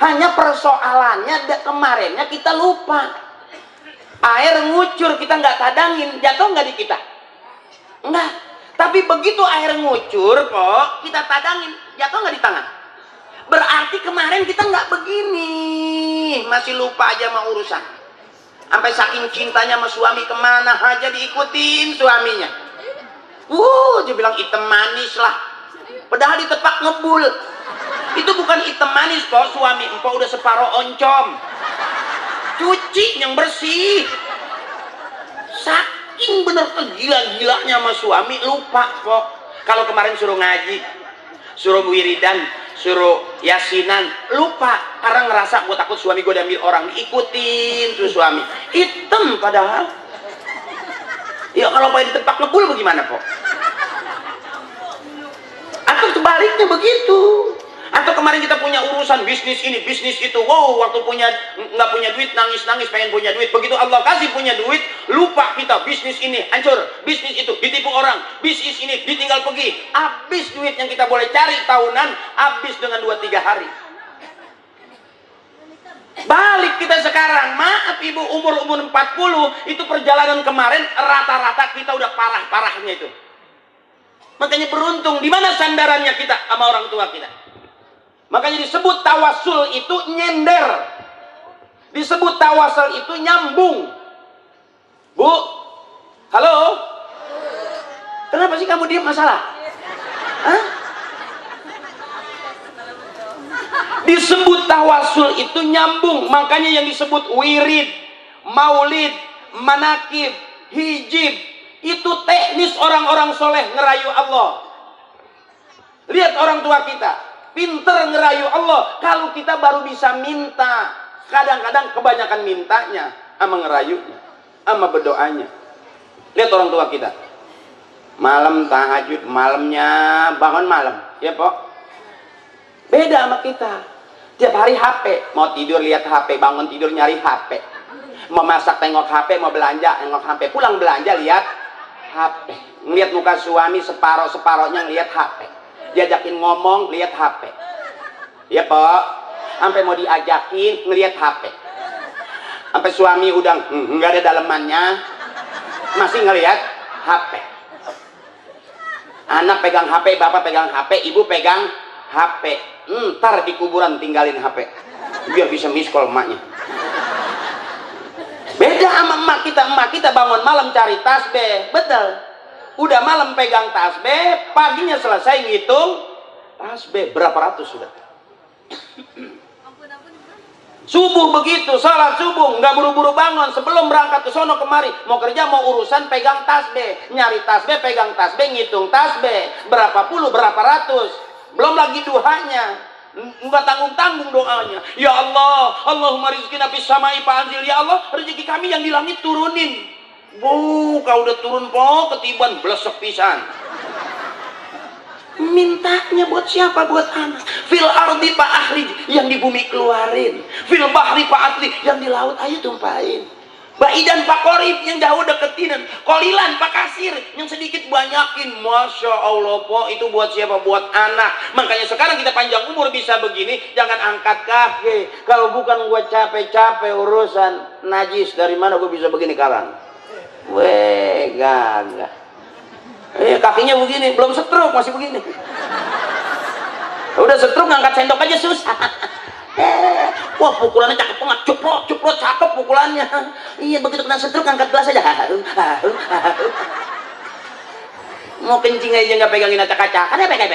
Speaker 1: Hanya persoalannya kemarinnya kita lupa. Air ngucur, kita nggak tadangin, jatuh nggak di kita? Enggak. Tapi begitu air ngucur kok, kita tadangin, jatuh nggak di tangan? Berarti kemarin kita nggak begini, masih lupa aja sama urusan. Sampai saking cintanya sama suami, kemana aja diikutin suaminya. Dia bilang hitam manis lah. Padahal ditepak ngebul. Itu bukan hitam manis kok, suami empok udah separuh oncom. Cuci yang bersih. Saking bener tergila-gilanya sama suami, lupa kok. Kalau kemarin suruh ngaji, suruh wiridan, suruh yasinan, lupa karena ngerasa gue takut suami gue diambil orang, diikutin tuh suami. Hitam padahal. Ya kalau pengen ditepak ngebul bagaimana kok? Atau sebaliknya begitu. Atau kemarin kita punya urusan bisnis ini, bisnis itu, waktu nggak punya duit, nangis pengen punya duit. Begitu Allah kasih punya duit, lupa kita, bisnis ini hancur, bisnis itu ditipu orang, bisnis ini ditinggal pergi, habis duit yang kita boleh cari tahunan, habis dengan 2-3 hari. Balik kita sekarang, maaf ibu, umur 40, itu perjalanan kemarin rata-rata kita udah parah-parahnya itu. Makanya beruntung, di mana sandarannya kita sama orang tua kita? Makanya disebut tawasul itu nyender. Disebut tawasul itu nyambung. Bu, halo? Kenapa sih kamu diam, masalah? Hah? Disebut tawasul itu nyambung. Makanya yang disebut wirid, maulid, manakib, hijib, itu teknis orang-orang soleh ngerayu Allah. Lihat orang tua kita, pinter ngerayu Allah. Kalau kita baru bisa minta, kadang-kadang kebanyakan mintanya sama ngerayunya, sama berdoanya. Lihat orang tua kita, malam tahajud, malamnya bangun malam, ya Pok. Beda sama kita. Tiap hari HP, mau tidur lihat HP, bangun tidur nyari HP, mau masak tengok HP, mau belanja tengok HP, pulang belanja lihat HP, ngeliat muka suami separoh-separohnya ngeliat HP, diajakin ngomong lihat HP, ya Pok. Sampai mau diajakin ngeliat HP, sampai suami udah nggak ada dalemannya masih ngeliat HP. Anak pegang HP, bapak pegang HP, ibu pegang HP. Ntar di kuburan tinggalin HP biar bisa miss call emaknya. Beda sama emak kita bangun malam cari tasbih, betul. Udah malam pegang tasbih, paginya selesai ngitung tasbih berapa ratus sudah. Subuh begitu, salat subuh nggak buru-buru bangun, sebelum berangkat ke sono kemari, mau kerja mau urusan pegang tasbih, nyari tasbih, pegang tasbih, ngitung tasbih berapa puluh, berapa ratus. Belum lagi duhanya, nggak tanggung-tanggung doanya. Ya Allah, Allahumma rizqina fis samai fa'anzil. Ya Allah, rezeki kami yang di langit turunin. Kau udah turun po, ketiban blesek pisan. Mintanya buat siapa? Buat anak. Fil ardi pak akhrij, yang di bumi keluarin. Fil bahri pak atli, yang di laut ayo tumpahin. Baidan pak korib, yang jauh deketin. Kolilan pak kasir, yang sedikit banyakin. Masya Allah po, itu buat siapa? Buat anak. Makanya sekarang kita panjang umur bisa begini, jangan angkat kaki. Kalau bukan gua capek-capek urusan najis, dari mana gua bisa begini sekarang? Weh, gagah. Kakinya begini, belum stroke masih begini. Udah stroke ngangkat sendok aja susah. Wah, pukulannya cakep banget, cuprot cakep pukulannya. Iya, begitu kena stroke angkat gelas aja. Mau kencing aja nggak pegangin acak-acakan, pegang.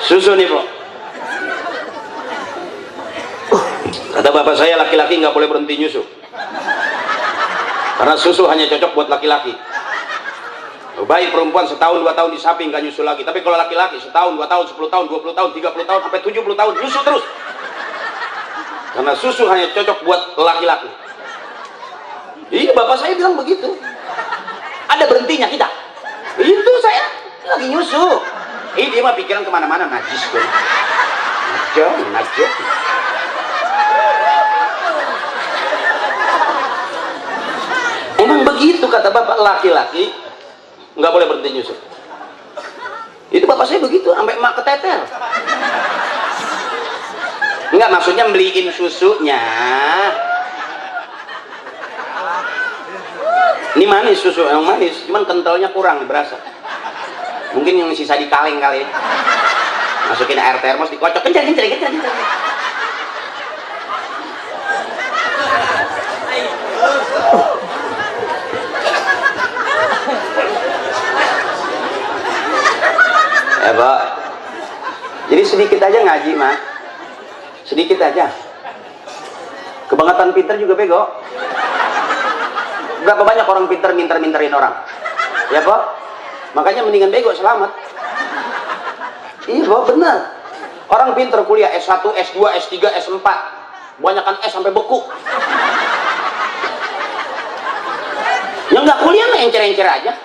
Speaker 1: Susu nih, Bro. Kata bapak saya, laki-laki nggak boleh berhenti nyusu. Karena susu hanya cocok buat laki-laki. Bayi perempuan setahun 2 tahun di samping nggak nyusu lagi. Tapi kalau laki-laki setahun 2 tahun 10 tahun 20 tahun 30 tahun sampai 70 tahun nyusu terus. Karena susu hanya cocok buat laki-laki. Iya, bapak saya bilang begitu. Ada berhentinya kita. Itu saya lagi nyusu. Dia mah pikiran kemana-mana, najis tuh. Najis. Emang begitu kata bapak, laki-laki nggak boleh berhenti nyusu. Itu bapak saya begitu, sampai emak keteter. Enggak, maksudnya beliin susunya. Ini manis, susu yang manis, cuman kentalnya kurang, berasa. Mungkin yang sisa di kaleng kali. Masukin air termos, dikocok, kencang. Ya, Pak. Jadi sedikit aja ngaji, Mak. Sedikit aja. Kebangetan pinter juga bego. Berapa banyak orang pinter minter-minterin orang? Ya, Pak. Makanya mendingan bego, selamat. Iya, Pak, benar. Orang pinter kuliah S1, S2, S3, S4. Banyakan S sampai beku. Yang nggak kuliah mah encer-encer aja.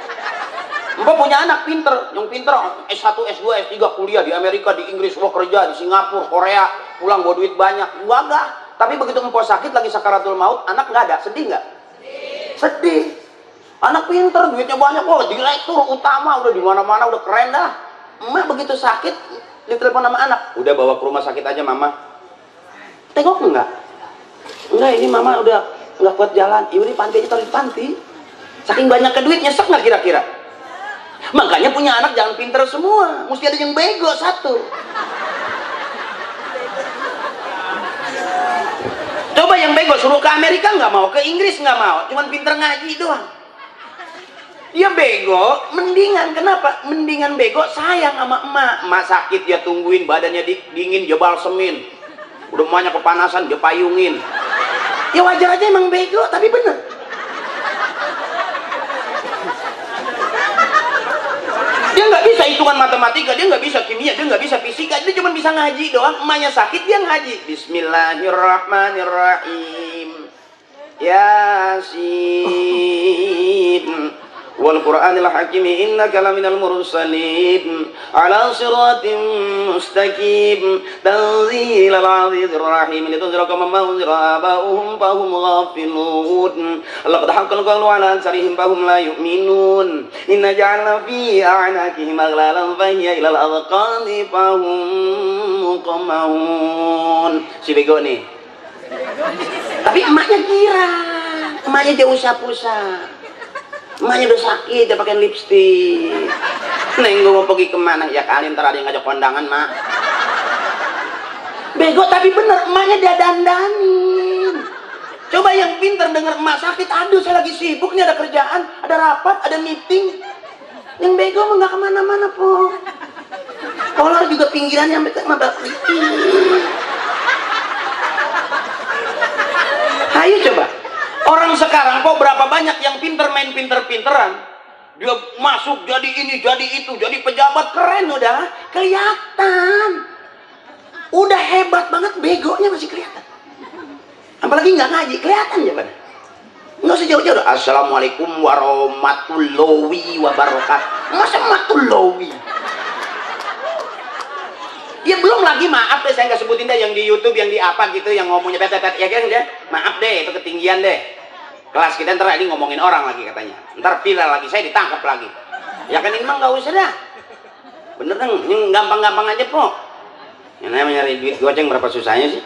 Speaker 1: Mbak punya anak pinter, yang pinter S1, S2, S3 kuliah di Amerika, di Inggris, mau kerja di Singapura, Korea, pulang bawa duit banyak. Gua enggak. Tapi begitu empok sakit lagi sakaratul maut, anak nggak ada, sedih nggak? Sedih. Anak pinter, duitnya banyak, wah direktur utama, udah di mana-mana, udah keren dah. Emak begitu sakit, ditelepon sama anak, udah bawa ke rumah sakit aja mama. Tengok enggak? Enggak, ini mama udah nggak kuat jalan. Ibu di panti aja, taruh di panti. Saking banyaknya duit, nyesek nggak kira-kira? Makanya punya anak jangan pinter semua, mesti ada yang bego satu. Coba yang bego suruh ke Amerika nggak mau, ke Inggris nggak mau, cuman pinter ngaji doang. Dia bego, mendingan kenapa? Mendingan bego sayang sama emak. Emak sakit dia tungguin, badannya dingin dia balsemin. Udah emaknya kepanasan dia payungin. Ya wajar aja emang bego, tapi bener. Dia nggak bisa hitungan matematika, dia nggak bisa kimia, dia nggak bisa fisika, dia cuma bisa ngaji doang. Emaknya sakit dia ngaji. Bismillahirrahmanirrahim. Yasin. Wal Qur'anil Hakim innaka laminal mursalin ala siratim mustaqim tanzilal azizir rahim litunzira kama unzira aba'uhum fahum ghafilun laqad haqqal qawlu ala aktharihim fahum la yu'minun inna ja'alna fi a'naqihim aghlalan fahiya ilal adqani fahum muqamahun. Si bego nih. Tapi emaknya kira, emaknya dia usah-usah. Emaknya udah sakit, dia pakai lipstik. Neng, gue mau pergi kemana? Ya kali ntar ada yang ngajak kondangan, Mak. Bego tapi bener, emaknya dia dandanin. Coba yang pinter denger emak sakit, aduh saya lagi sibuk nih, ada kerjaan, ada rapat, ada meeting. Yang bego mah nggak kemana-mana, po. Kolor juga pinggirannya sampai ke mata. Ayo coba. Orang sekarang kok berapa banyak yang pinter main pinter-pinteran. Dia masuk jadi ini, jadi itu, jadi pejabat keren udah. Kelihatan. Udah hebat banget, begonya masih kelihatan. Apalagi nggak ngaji, kelihatan ya Pak. Nggak usah jauh-jauh. Assalamualaikum warahmatullahi wabarakatuh. Masa matullahi? Ya belum lagi, maaf deh saya nggak sebutin deh yang di YouTube, yang di apa gitu, yang ngomongnya pet-pet ya kan deh. Maaf deh, itu ketinggian deh. Kelas kita ntar ini ngomongin orang lagi katanya. Ntar viral lagi, saya ditangkap lagi. Ya kan ini mah nggak usah dah. Bener kan, ini gampang-gampang aja po. Yang namanya nyari duit goceng berapa susahnya sih?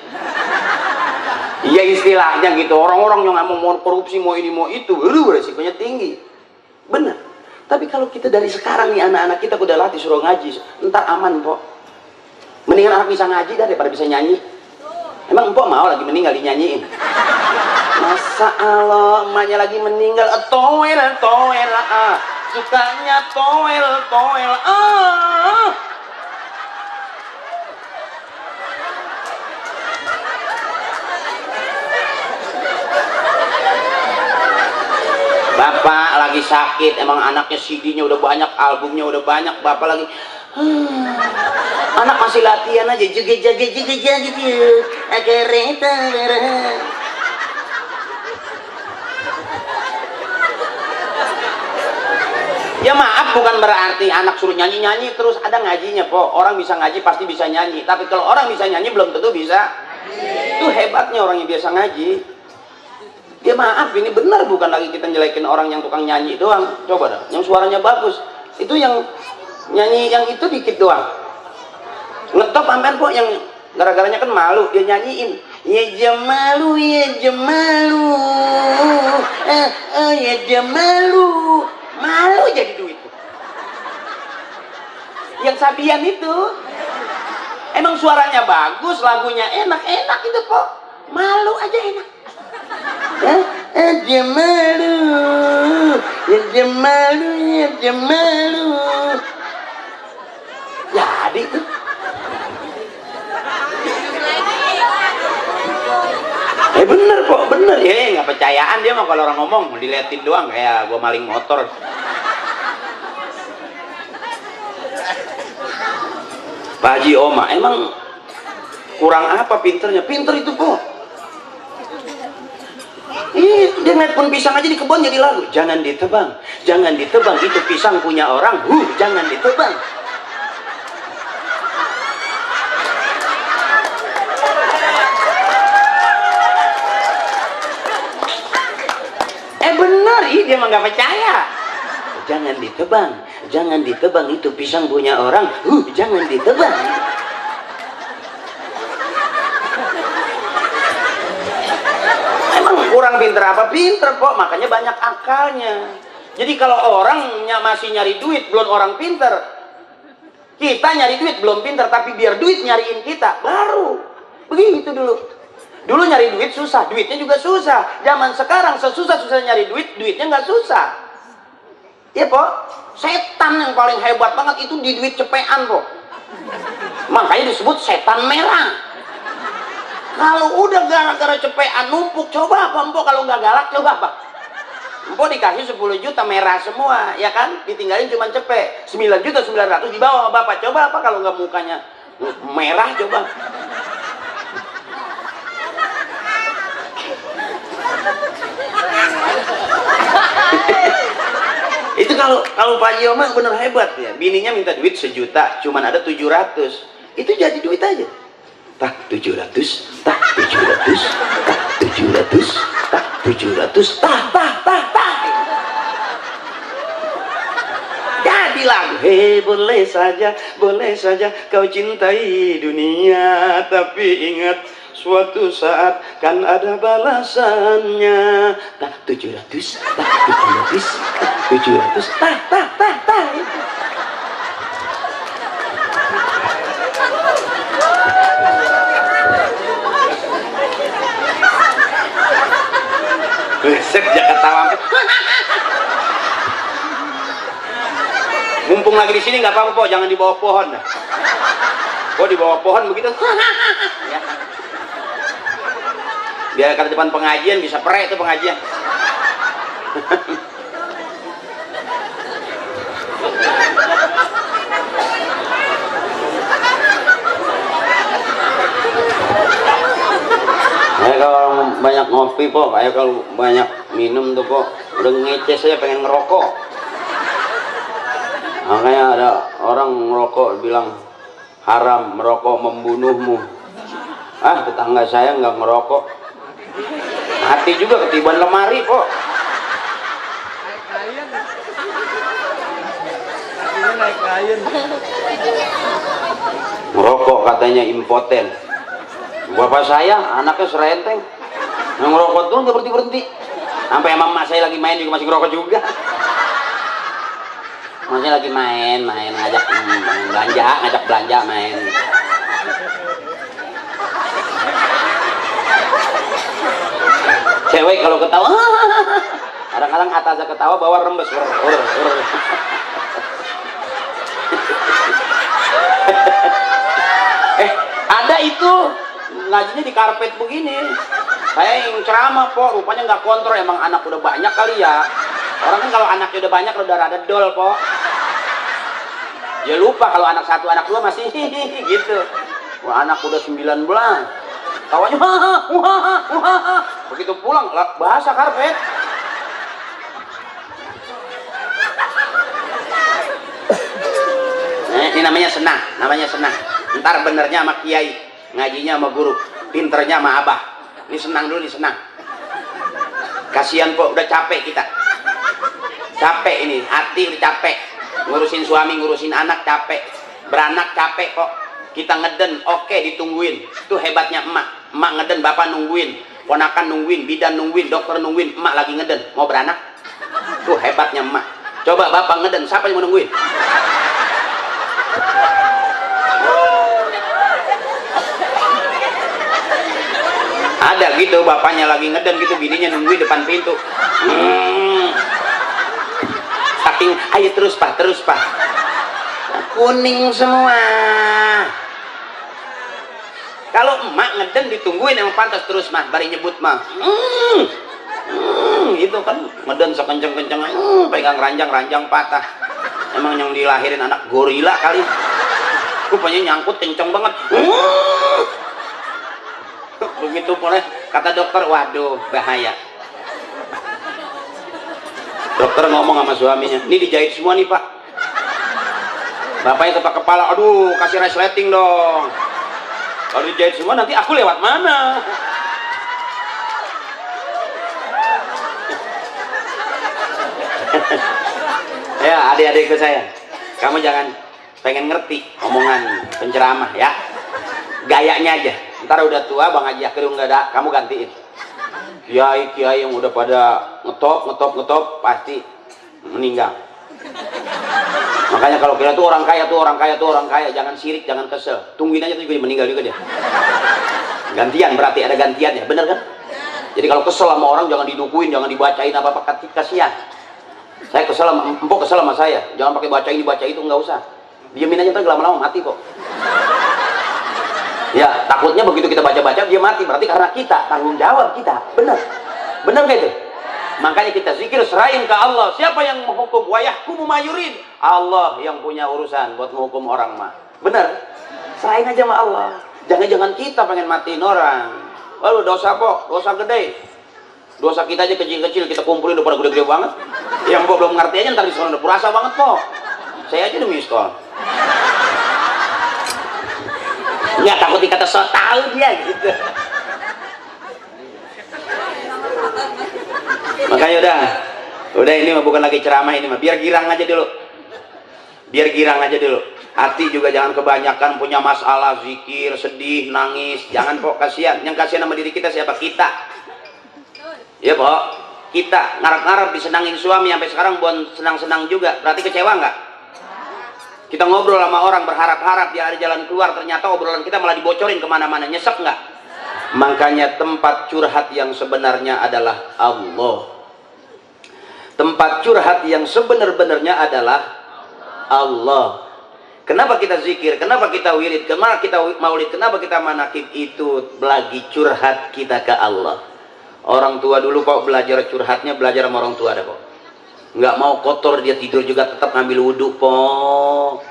Speaker 1: Iya istilahnya gitu. Orang-orang yang nggak mau korupsi, mau ini mau itu, resikonya tinggi. Bener.
Speaker 2: Tapi kalau kita dari sekarang nih, anak-anak kita udah latih suruh ngaji, ntar aman po. Mendingan anak bisa ngaji daripada bisa nyanyi. Emang empok mau lagi meninggal dinyanyiin? Masa Allah emaknya lagi meninggal, toel sukanya toel Bapak lagi sakit, emang anaknya CD-nya udah banyak, albumnya udah banyak, bapak lagi anak masih latihan aja, jaga gitu agar reta merah. Ya maaf, bukan berarti anak suruh nyanyi terus, ada ngajinya po. Orang bisa ngaji pasti bisa nyanyi, tapi kalau orang bisa nyanyi belum tentu bisa. Itu hebatnya orang yang biasa ngaji. Ya maaf, ini benar, bukan lagi kita nyelekin orang yang tukang nyanyi doang. Coba dah, yang suaranya bagus itu yang nyanyi yang itu dikit doang. Ngetop ampen kok, yang gara-garanya kan malu dia nyanyiin ya jamalu ya jamalu, malu jadi duit. Yang Sabian itu emang suaranya bagus, lagunya enak itu kok, malu aja enak. Jamalu ya jamalu jadi tuh. Bener kok, bener ya, nggak percayaan dia mah kalau orang ngomong diliatin doang, kayak gua maling motor. Pak Haji Oma emang kurang apa pinternya? Pinter itu kok. Dia ngeliat pohon pisang aja di kebun jadi lagu. Jangan ditebang itu pisang punya orang. Jangan ditebang. Bener, dia mah nggak percaya. Jangan ditebang itu pisang punya orang. Jangan ditebang. Kurang pinter apa? Pinter kok, makanya banyak akalnya. Jadi kalau orang masih nyari duit belum orang pinter, kita nyari duit belum pinter, tapi biar duit nyariin kita baru begitu. Dulu nyari duit susah, duitnya juga susah. Zaman sekarang sesusah-susah nyari duit, duitnya nggak susah. Iya po, setan yang paling hebat banget itu di duit cepean po, makanya disebut setan merah. Kalau udah gara-gara cepean numpuk, coba apa Empok kalau nggak galak, coba apa? Empok dikasih 10 juta merah semua, ya kan? Ditinggalin cuma cepet 9.900.000 dibawa sama bapak. Coba apa kalau nggak mukanya merah, coba. Itu kalau Pak Haji Oma bener hebat ya. Bininya minta duit 1 juta, cuman ada 700. Itu jadi duit aja. Tak 700, tak 700, tak 700, tak 700, tak. Jadi lagu, boleh saja kau cintai dunia, tapi ingat suatu saat kan ada balasannya. Tak 700, tak 700, tak 700, tak. Sejak ketawa, mumpung lagi di sini nggak apa-apa po, jangan di bawah pohon. Di bawah pohon begitu, ya. Biar ke depan pengajian bisa perek itu pengajian. Kalau banyak ngopi po, kayak kalau banyak minum tuh po, udah ngece saya pengen ngerokok. Makanya ada orang ngerokok bilang haram, merokok membunuhmu. Tetangga saya nggak ngerokok, mati juga ketiban lemari po. Ngerokok katanya impoten. Bapak saya anaknya serenteng, ngerokok tuh nggak berhenti, sampai emak saya lagi main juga masih ngerokok juga. Maksudnya lagi main ngajak belanja main. Cewek kalau ketawa kadang-kadang atasnya ketawa bawah rembes. Ada itu ngajinya di karpet begini. Saya yang ceramah po, rupanya nggak kontrol, emang anak udah banyak kali ya. Orang kan kalau anaknya udah banyak udah rada dol po. Dia lupa kalau anak satu anak dua masih gitu. Wah, anak udah 19. Tawanya begitu pulang bahasa karpet. Ini namanya senang. Ntar benernya sama kiai, ngajinya sama guru, pinternya sama abah. Ini senang dulu, kasihan kok, udah capek kita. Capek ini, hati udah capek. Ngurusin suami, ngurusin anak capek. Beranak capek kok. Kita ngeden, oke, ditungguin. Itu hebatnya emak. Emak ngeden, bapak nungguin. Ponakan nungguin, bidan nungguin, dokter nungguin. Emak lagi ngeden, mau beranak. Itu hebatnya emak. Coba bapak ngeden, siapa yang mau nungguin? Ada gitu, bapaknya lagi ngeden gitu, bininya nungguin depan pintu. Saking, ayo terus pak. Kuning semua. Kalau emak ngeden ditungguin emang pantas terus mah, bari nyebut mah. Gitu kan, ngeden sekenceng-kenceng, pegang ranjang patah. Emang yang dilahirin anak gorila kali. Rupanya nyangkut kenceng banget. Begitu boleh kata dokter, waduh bahaya. Dokter ngomong sama suaminya, ini dijahit semua nih pak. Bapaknya kepak kepala, aduh kasih resleting dong. Kalau dijahit semua nanti aku lewat mana? Ya adik-adikku saya, kamu jangan pengen ngerti omongan penceramah ya, gayanya aja. Ntar udah tua Bang Haji Akhir nggak ada, kamu gantiin. Kiai yang udah pada ngetop pasti meninggal. Makanya kalau kira tuh orang kaya, jangan sirik, jangan kesel, tungguin aja tuh juga meninggal juga dia. Gantian, berarti ada gantiannya, bener kan? Jadi kalau kesel sama orang jangan didukuin, jangan dibacain apa-apa, kasihan. Saya kesel, empok kesel sama saya, jangan pakai baca ini baca itu, nggak usah. Diamin aja, ntar lama-lama mati kok. Ya takutnya begitu kita baca-baca dia mati, berarti karena kita tanggung jawab kita, bener gak itu? Makanya kita zikir, serahin ke Allah. Siapa yang menghukum? Wa yahkumu ma yurid. Allah yang punya urusan buat menghukum orang mah. Bener? Serahin aja sama Allah. Jangan-jangan kita pengen matiin orang. Lalu dosa kok, dosa gede. Dosa kita aja kecil-kecil kita kumpulin udah pada gede-gede banget. Yang belum ngerti aja ntar di sekolah udah puasa banget kok. Saya aja udah miskol. Nggak takut dikata so tau dia gitu. Makanya udah ini mah bukan lagi ceramah, ini mah biar girang aja dulu. Hati juga jangan kebanyakan punya masalah, zikir, sedih, nangis, jangan kok, kasihan. Yang kasihan sama diri kita siapa? Kita. Ya pok, kita ngarap-ngarap disenangin suami sampai sekarang buat senang-senang juga, berarti kecewa nggak? Kita ngobrol sama orang berharap-harap dia ada jalan keluar, ternyata obrolan kita malah dibocorin kemana-mana, nyesek nggak? Makanya tempat curhat yang sebenarnya adalah Allah. Tempat curhat yang sebenar-benarnya adalah Allah. Kenapa kita zikir? Kenapa kita wirid? Kenapa kita maulid? Kenapa kita manakib? Itu lagi curhat kita ke Allah. Orang tua dulu kok belajar curhatnya, belajar sama orang tua ada kok. Nggak mau kotor dia tidur juga tetap ngambil wudhu kok.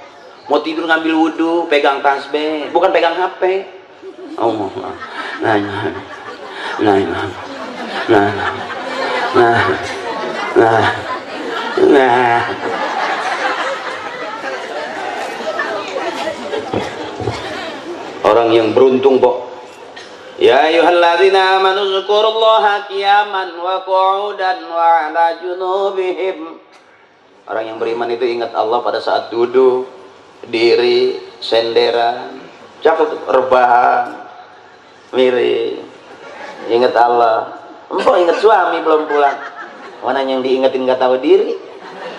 Speaker 2: Mau tidur ngambil wudhu, pegang tasbih, bukan pegang HP. Oh, nah. Orang yang beruntung kok. Ya ayyuhalladzina amanu dzkurullaha qiyaman wa qu'udan wa 'ala junubihim. Orang yang beriman itu ingat Allah pada saat duduk, diri, senderan, rebahan, miring. Ingat Allah. Empok ingat suami belum pulang. Mana yang diingetin nggak tahu diri.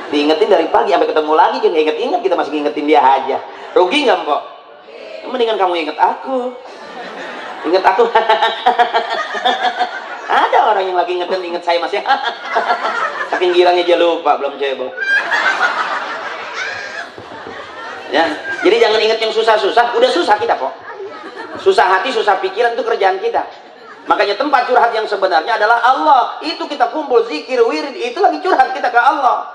Speaker 2: Diingetin dari pagi sampai ketemu lagi dia nggak inget-inget, kita masih ngingetin dia aja. Rugi nggak, Mpok? Mendingan kamu inget aku. Inget aku. Ada orang yang lagi inget saya masih. Saking girangnya dia lupa, belum cebok. Ya, jadi jangan inget yang susah-susah. Udah susah kita, Pok. Susah hati, susah pikiran itu kerjaan kita. Makanya tempat curhat yang sebenarnya adalah Allah. Itu kita kumpul zikir, wirid, itu lagi curhat kita ke Allah.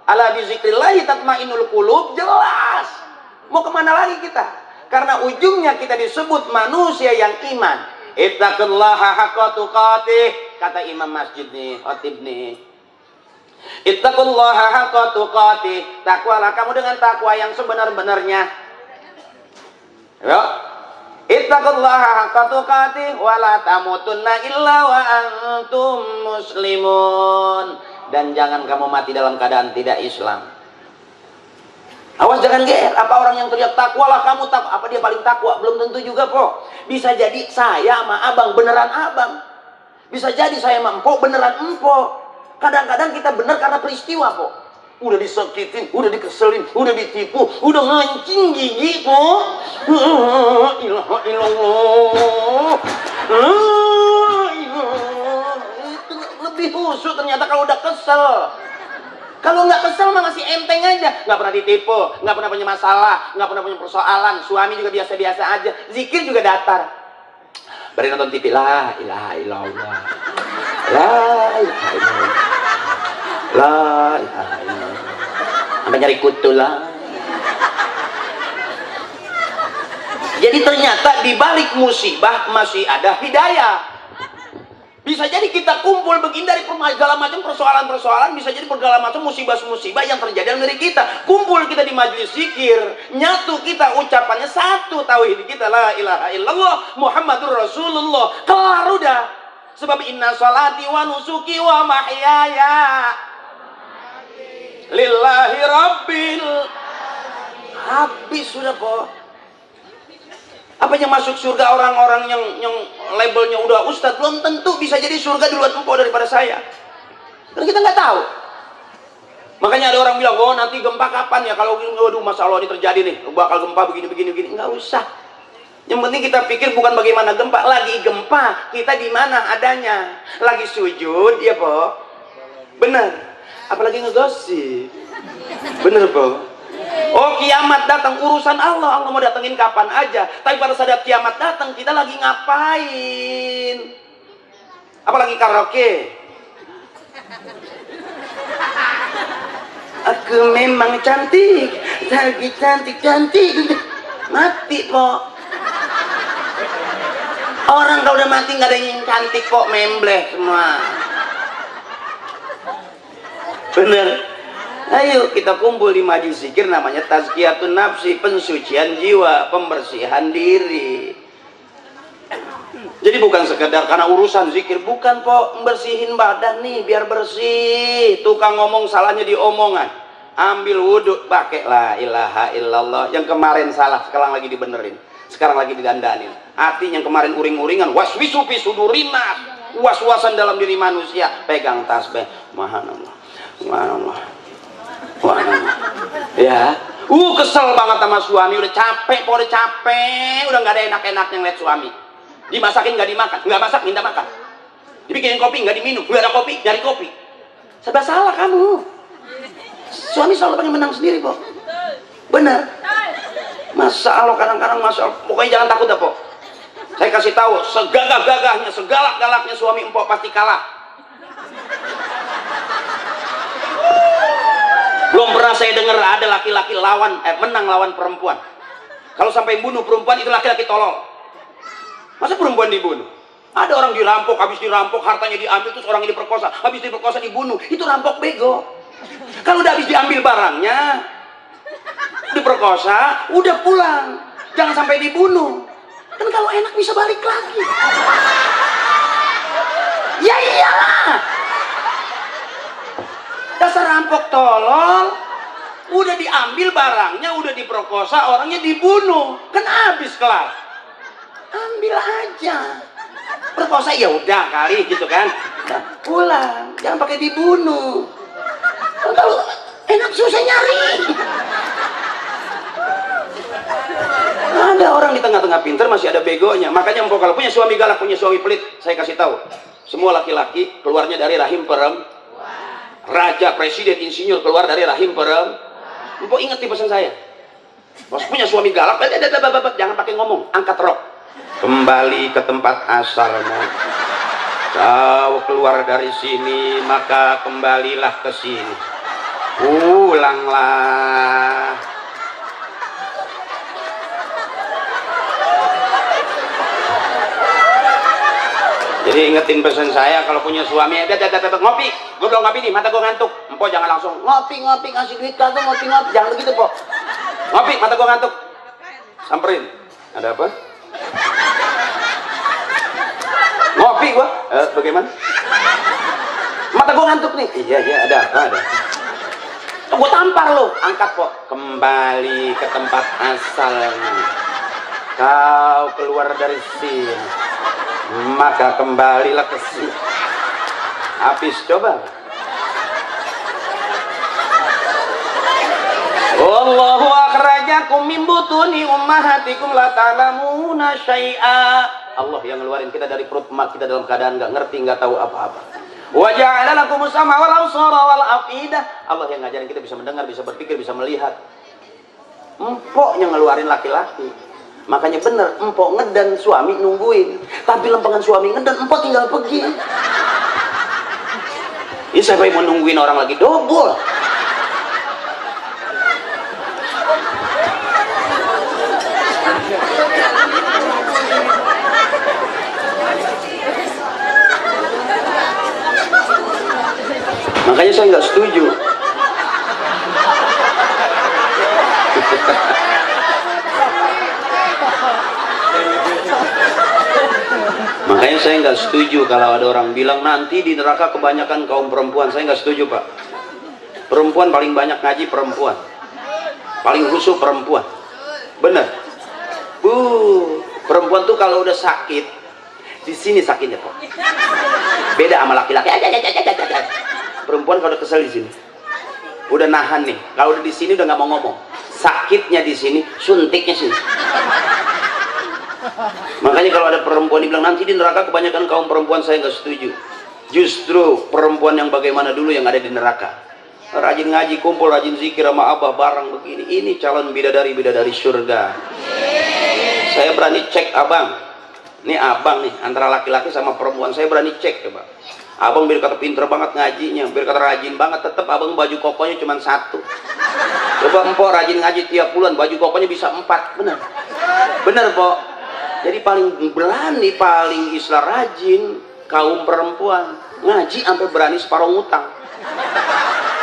Speaker 2: Ala bizikrillahi tatmainul qulub, jelas. Mau kemana lagi kita? Karena ujungnya kita disebut manusia yang iman. Ittaqullaha haqqa tuqatih, kata imam masjid nih, khatib nih. Ittaqullaha haqqa tuqatih, takwalah kamu dengan takwa yang sebenar-benarnya. Ya. Ittaqullaha haqqa tuqatih wa la tamutunna illa wa antum muslimun. Dan jangan kamu mati dalam keadaan tidak Islam. Awas jangan GR. Apa orang yang teriak takwalah kamu takwa, apa dia paling takwa? Belum tentu juga, Po. Bisa jadi saya sama abang beneran abang. Bisa jadi saya sama empok beneran empok. Kadang-kadang kita bener karena peristiwa, Po. Udah disakitin, udah dikeselin, udah ditipu, udah ngancing gigi, Po. Ilaha illallah. Itu lebih khusyuk ternyata kalau udah kesel. Kalau nggak kesel mah masih enteng aja. Nggak pernah ditipu, nggak pernah punya masalah, nggak pernah punya persoalan. Suami juga biasa-biasa aja. Zikir juga datar. Bari nonton TV, la ilaha illallah. La ilaha illallah. La ilaha illallah. Sampai nyari kutu lah. Jadi ternyata di balik musibah masih ada hidayah. Bisa jadi kita kumpul begini dari segala macam persoalan-persoalan, bisa jadi segala macam musibah-musibah yang terjadi dalam diri kita. Kumpul kita di majelis zikir, nyatu kita ucapannya satu, tauhid kita la ilaha illallah Muhammadur Rasulullah. Kelar udah. Sebab inna sholati wa nusuki wa mahyaya lillahi rabbil. Habis sudah, Po. Apa yang masuk surga orang-orang yang labelnya udah ustadz, belum tentu bisa jadi surga duluan empok daripada saya. Karena kita nggak tahu. Makanya ada orang bilang, oh nanti gempa kapan ya? Kalau waduh masalah ini terjadi nih, bakal gempa begini. Nggak usah. Yang penting kita pikir bukan bagaimana gempa. Lagi gempa, kita di mana adanya? Lagi sujud, ya, Po? Bener. Apalagi ngegosip. Bener, Po? Oh, kiamat datang, urusan Allah. Allah mau datengin kapan aja. Tapi pada saat kiamat datang, kita lagi ngapain? Apalagi karaoke. Aku memang cantik, lagi cantik. Mati, Po. Orang kalau udah mati nggak ada yang cantik, kok membleh semua. Bener. Ayo kita kumpul di majelis zikir, namanya tazkiyatun nafsi, pensucian jiwa, pembersihan diri. Jadi bukan sekedar karena urusan zikir, bukan, Po, membersihin badan nih biar bersih. Tukang ngomong salahnya di omongan. Ambil wudhu, pakai la ilaha illallah. Yang kemarin salah, sekarang lagi dibenerin. Sekarang lagi didandanin. Hati yang kemarin uring-uringan, waswisu fi sudurinas, was-wasan dalam diri manusia. Pegang tasbih, subhanallah, subhanallah. Ya, kesel banget sama suami, udah capek, Po, udah capek, udah nggak ada enak-enaknya ngeliat suami. Dimasakin nggak dimakan, nggak masak minta makan. Dibikinin kopi nggak diminum, nggak ada kopi nyari kopi. Serba salah kamu. Suami selalu pengen menang sendiri, Po. Benar. Masa Allah kadang-kadang, masa Allah. Pokoknya jangan takut dah, Po. Saya kasih tahu, segagah-gagahnya, segalak-galaknya suami empok pasti kalah. Belum pernah saya dengar ada laki-laki menang lawan perempuan. Kalau sampai bunuh perempuan, itu laki-laki tolol. Masa perempuan dibunuh? Ada orang dirampok, habis dirampok hartanya diambil, terus orang ini diperkosa, habis diperkosa dibunuh. Itu rampok bego. Kalau udah habis diambil barangnya, diperkosa, udah pulang. Jangan sampai dibunuh. Kan kalau enak bisa balik lagi. Ya iyalah. Dasar rampok tolol, udah diambil barangnya, udah diperkosa, orangnya dibunuh, kan habis kelar. Ambil aja, perkosa ya udah kali gitu kan, pulang, jangan pakai dibunuh. Kan kalau enak susah nyari. Ada orang di tengah-tengah pinter masih ada begonya. Makanya empok kalau punya suami galak, punya suami pelit, saya kasih tahu, semua laki-laki keluarnya dari rahim perempuan. Raja, presiden, insinyur keluar dari rahim perempuan. Empok ingat di pesan saya, bos punya suami galak, jangan pakai ngomong, angkat rok. Kembali ke tempat asalmu. Kau keluar dari sini, maka kembalilah ke sini. Pulanglah. Jadi ingetin pesan saya, kalau punya suami, ngopi, gue belum ngopi nih, mata gue ngantuk. Empok jangan langsung ngopi, ngasih duit kagak, ngopi, jangan begitu, Pok. Ngopi, mata gue ngantuk. Samperin. Ada apa? Ngopi gue, bagaimana? Mata gue ngantuk nih. Iya, ada. Gue tampar lo, angkat, Pok. Kembali ke tempat asalnya. Kau keluar dari sini, maka kembalilah ke sini. Habis coba. Wallahu akhrajakum min butuni ummahatikum la ta'lamuna syai'a. Allah yang ngeluarin kita dari perut emak kita dalam keadaan nggak ngerti, nggak tahu apa-apa. Wa ja'ala lakumus sam'a wal absara wal afidah. Allah yang ngajarin kita bisa mendengar, bisa berpikir, bisa melihat. Empok yang ngeluarin laki-laki. Makanya bener, empok ngedan, suami nungguin. Tapi lempengan suami ngedan, empok tinggal pergi. Ini siapa yang mau nungguin orang lagi dobol? Makanya saya nggak setuju. Makanya saya nggak setuju kalau ada orang bilang nanti di neraka kebanyakan kaum perempuan. Saya nggak setuju, Pak. Perempuan paling banyak ngaji, perempuan paling khusyuk, perempuan. Bener. Perempuan tuh kalau udah sakit di sini sakitnya, Pak. Beda sama laki-laki. Perempuan kalau udah kesel di sini, udah nahan nih. Kalau udah di sini udah nggak mau ngomong. Sakitnya di sini, suntiknya sini. Makanya kalau ada perempuan dibilang nanti di neraka kebanyakan kaum perempuan, saya nggak setuju. Justru perempuan yang bagaimana dulu yang ada di neraka. Rajin ngaji, kumpul, rajin zikir sama abah barang begini. Ini calon bidadari surga. Saya berani cek abang. Ini abang nih, antara laki-laki sama perempuan. Saya berani cek coba. Abang biar kata pinter banget ngajinya, biar kata rajin banget, tetap abang baju kokonya cuma 1. Coba empok rajin ngaji tiap bulan, baju kokonya bisa 4. Bener, Pok. Jadi paling berani, paling istilah rajin kaum perempuan. Ngaji sampai berani separuh ngutang.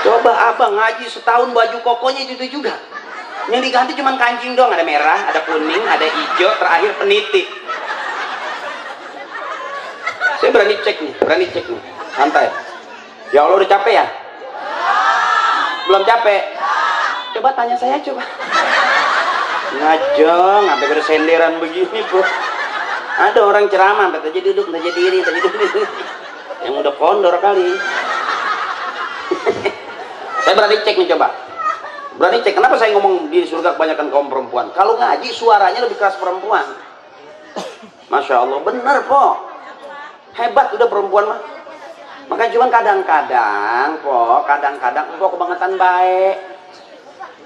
Speaker 2: Coba abang ngaji setahun baju kokonya itu juga. Yang diganti cuma kancing doang, ada merah, ada kuning, ada hijau, terakhir peniti. Saya berani cek nih, santai. Ya Allah, udah capek ya? Belum capek? Coba tanya saya, coba. Ngajong, sampai bersenderan begini, Bro. Ada orang ceramah, sampai tadi duduk, tadi diri. Yang udah kondor kali. Saya berani cek nih, coba. Berani cek, kenapa saya ngomong di surga kebanyakan kaum perempuan? Kalau ngaji suaranya lebih keras perempuan. Masya Allah, bener, Pok. Hebat udah perempuan mah. Makanya cuman kadang-kadang empok kebangetan baik.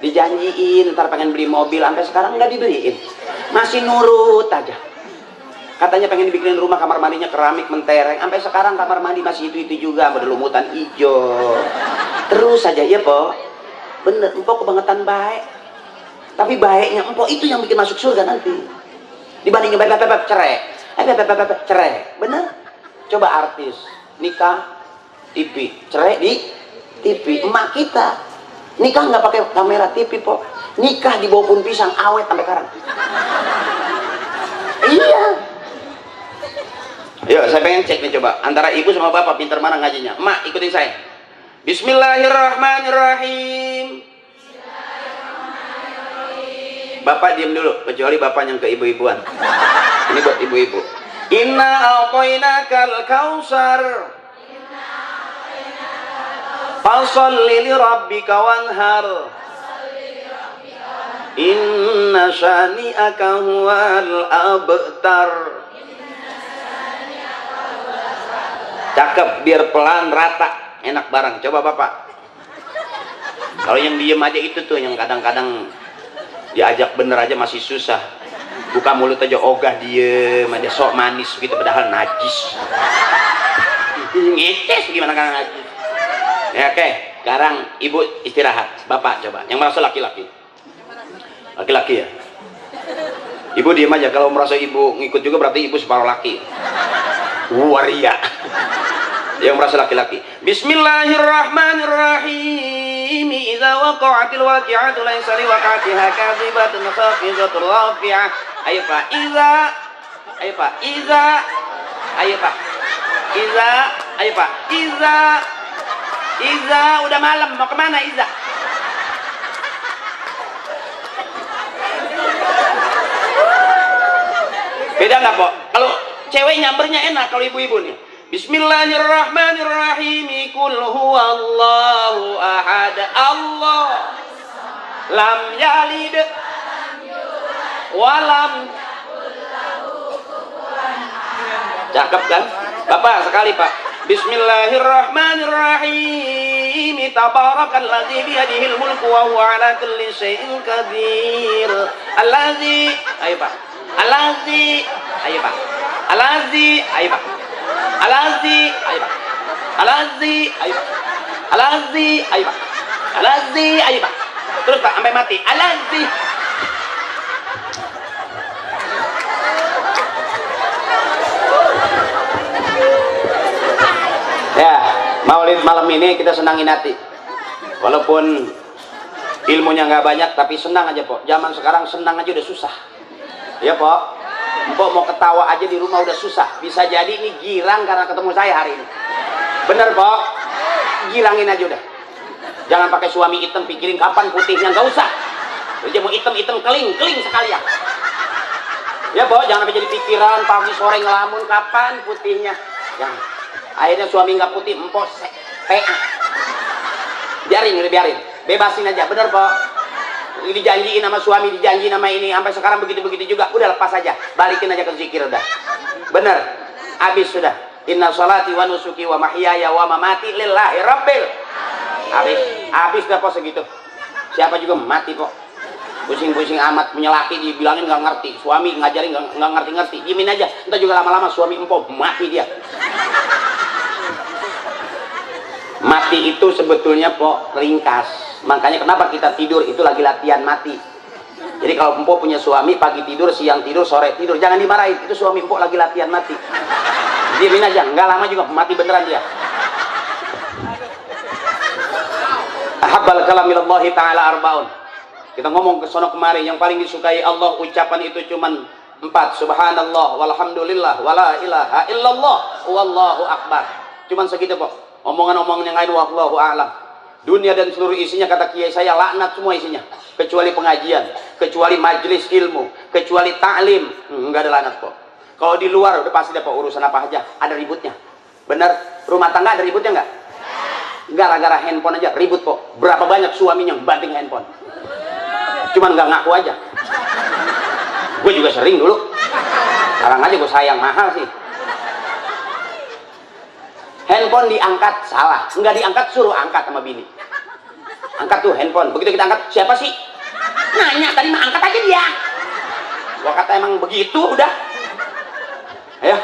Speaker 2: Dijanjiin ntar pengen beli mobil, sampai sekarang nggak dibeliin. Masih nurut aja. Katanya pengen dibikinin rumah, kamar mandinya keramik mentereng, sampai sekarang kamar mandi masih itu juga, berlumutan hijau. Terus saja ya, Pok. Bener, empok kebangetan baik. Tapi baiknya empok itu yang bikin masuk surga nanti. Dibandingin baik cerai. Cerai. Bener? Coba artis nikah TV, cerai di TV. Emak kita nikah nggak pakai kamera TV, Pok. Nikah di bawah pohon pisang, awet sampai sekarang. Iya. Yuk, saya pengen cek nih, coba antara ibu sama bapak pinter mana ngajinya. Emak, ikutin saya. Bismillahirrahmanirrahim. Bapak diem dulu, kecuali bapak yang ke ibu-ibuan. Ini buat ibu-ibu. Inna a'tainakal kautsar. Fasholli li rabbika wanhar. Inna syani'aka huwal abtar. Cakep, biar pelan, rata, enak bareng. Coba Bapak. Kalau yang diem aja itu tuh, yang kadang-kadang diajak bener aja masih susah. Buka mulut aja ogah, diem aja, sok manis gitu, padahal najis. Ngetes gimana kan najis. Ya, oke, sekarang ibu istirahat. Bapak coba, yang merasa laki-laki. Laki-laki ya. Ibu diem aja, kalau merasa ibu ngikut juga berarti ibu separuh laki. Waria. Yang merasa laki-laki. Bismillahirrahmanirrahim. Idza waqa'atil waqi'atu laysa liwaqa'atiha kadhibatun khafidatur rafi'ah. Ayo Pak, Iza. Ayo Pak, Iza. Ayo Pak. Iza. Ayo Pak, Iza. Iza, udah malam, mau kemana Iza? Beda nggak Pak? Kalau cewek nyambernya enak, kalau ibu-ibu nih. Bismillahirrahmanirrahim. Qul huwallahu ahad. Allah lam yalid walam. Cakep kan? Bapak sekali Pak. Bismillahirrahmanirrahim. Tabarakalladzi biyadihil mulku wa huwa ala kulli syai'in qadir. Allazi, ayo Pak. Allazi, ayo Pak. Allazi, ayo Pak. Alazi, ayo Pak. Alazi, ayo Pak. Alazi, ayo Pak. Alazi, ayo Pak. Terus Pak sampai mati. Alazi. Ya, Maulid malam ini kita senangin hati. Walaupun ilmunya nggak banyak, tapi senang aja Pok. Zaman sekarang senang aja udah susah. Ya Pok. Mpok mau ketawa aja di rumah udah susah. Bisa jadi ini girang karena ketemu saya hari ini. Bener Pok, girangin aja udah. Jangan pakai suami hitam pikirin kapan putihnya, nggak usah. Dia mau hitam keling sekalian. Ya Pok, jangan sampai jadi pikiran pagi sore ngelamun kapan putihnya. Jangan. Akhirnya suami nggak putih, Mpok PA. Biarin, bebasin aja, bener Pok. Dijanjiin sama suami, dijanjiin sama ini, sampai sekarang begitu-begitu juga, udah lepas aja, balikin aja ke zikir udah. Bener, habis sudah. Inna sholati wa nusuki wa mahyaya wa mamati lillahi rabbil. Habis dah Pok segitu. Siapa juga mati Pok. Pusing-pusing amat, punya laki dibilangin nggak ngerti, suami ngajarin nggak ngerti-ngerti, diemin aja. Entar juga lama-lama suami Mpok mati dia. Mati itu sebetulnya Pok ringkas. Makanya kenapa kita tidur itu lagi latihan mati. Jadi kalau Mpok punya suami pagi tidur, siang tidur, sore tidur, jangan dimarahin. Itu suami Mpok lagi latihan mati. Diemin aja, nggak lama juga mati beneran dia. Ahabbal kalamillahi ta'ala arbaun. Kita ngomong ke sono kemari, yang paling disukai Allah ucapan itu cuman 4. Subhanallah, walhamdulillah, wala ilaha illallah, wallahu akbar. Cuman segitu Pok. Omongan-omongan yang lain wallahu a'lam. Dunia dan seluruh isinya kata kiai saya laknat semua isinya, kecuali pengajian, kecuali majelis ilmu, kecuali ta'lim. Enggak ada laknat Pok. Kalau di luar udah pasti ada Pok, urusan apa aja ada ributnya. Bener, rumah tangga ada ributnya enggak? Gara-gara handphone aja ribut Pok. Berapa banyak suaminya banting handphone, cuman nggak ngaku aja. Gue juga sering dulu, sekarang aja gue sayang mahal sih. Handphone diangkat salah, nggak diangkat suruh angkat sama bini. Angkat tuh handphone, begitu kita angkat, siapa sih? Nanya tadi mah angkat aja dia. Gua kata emang begitu udah. Ayo,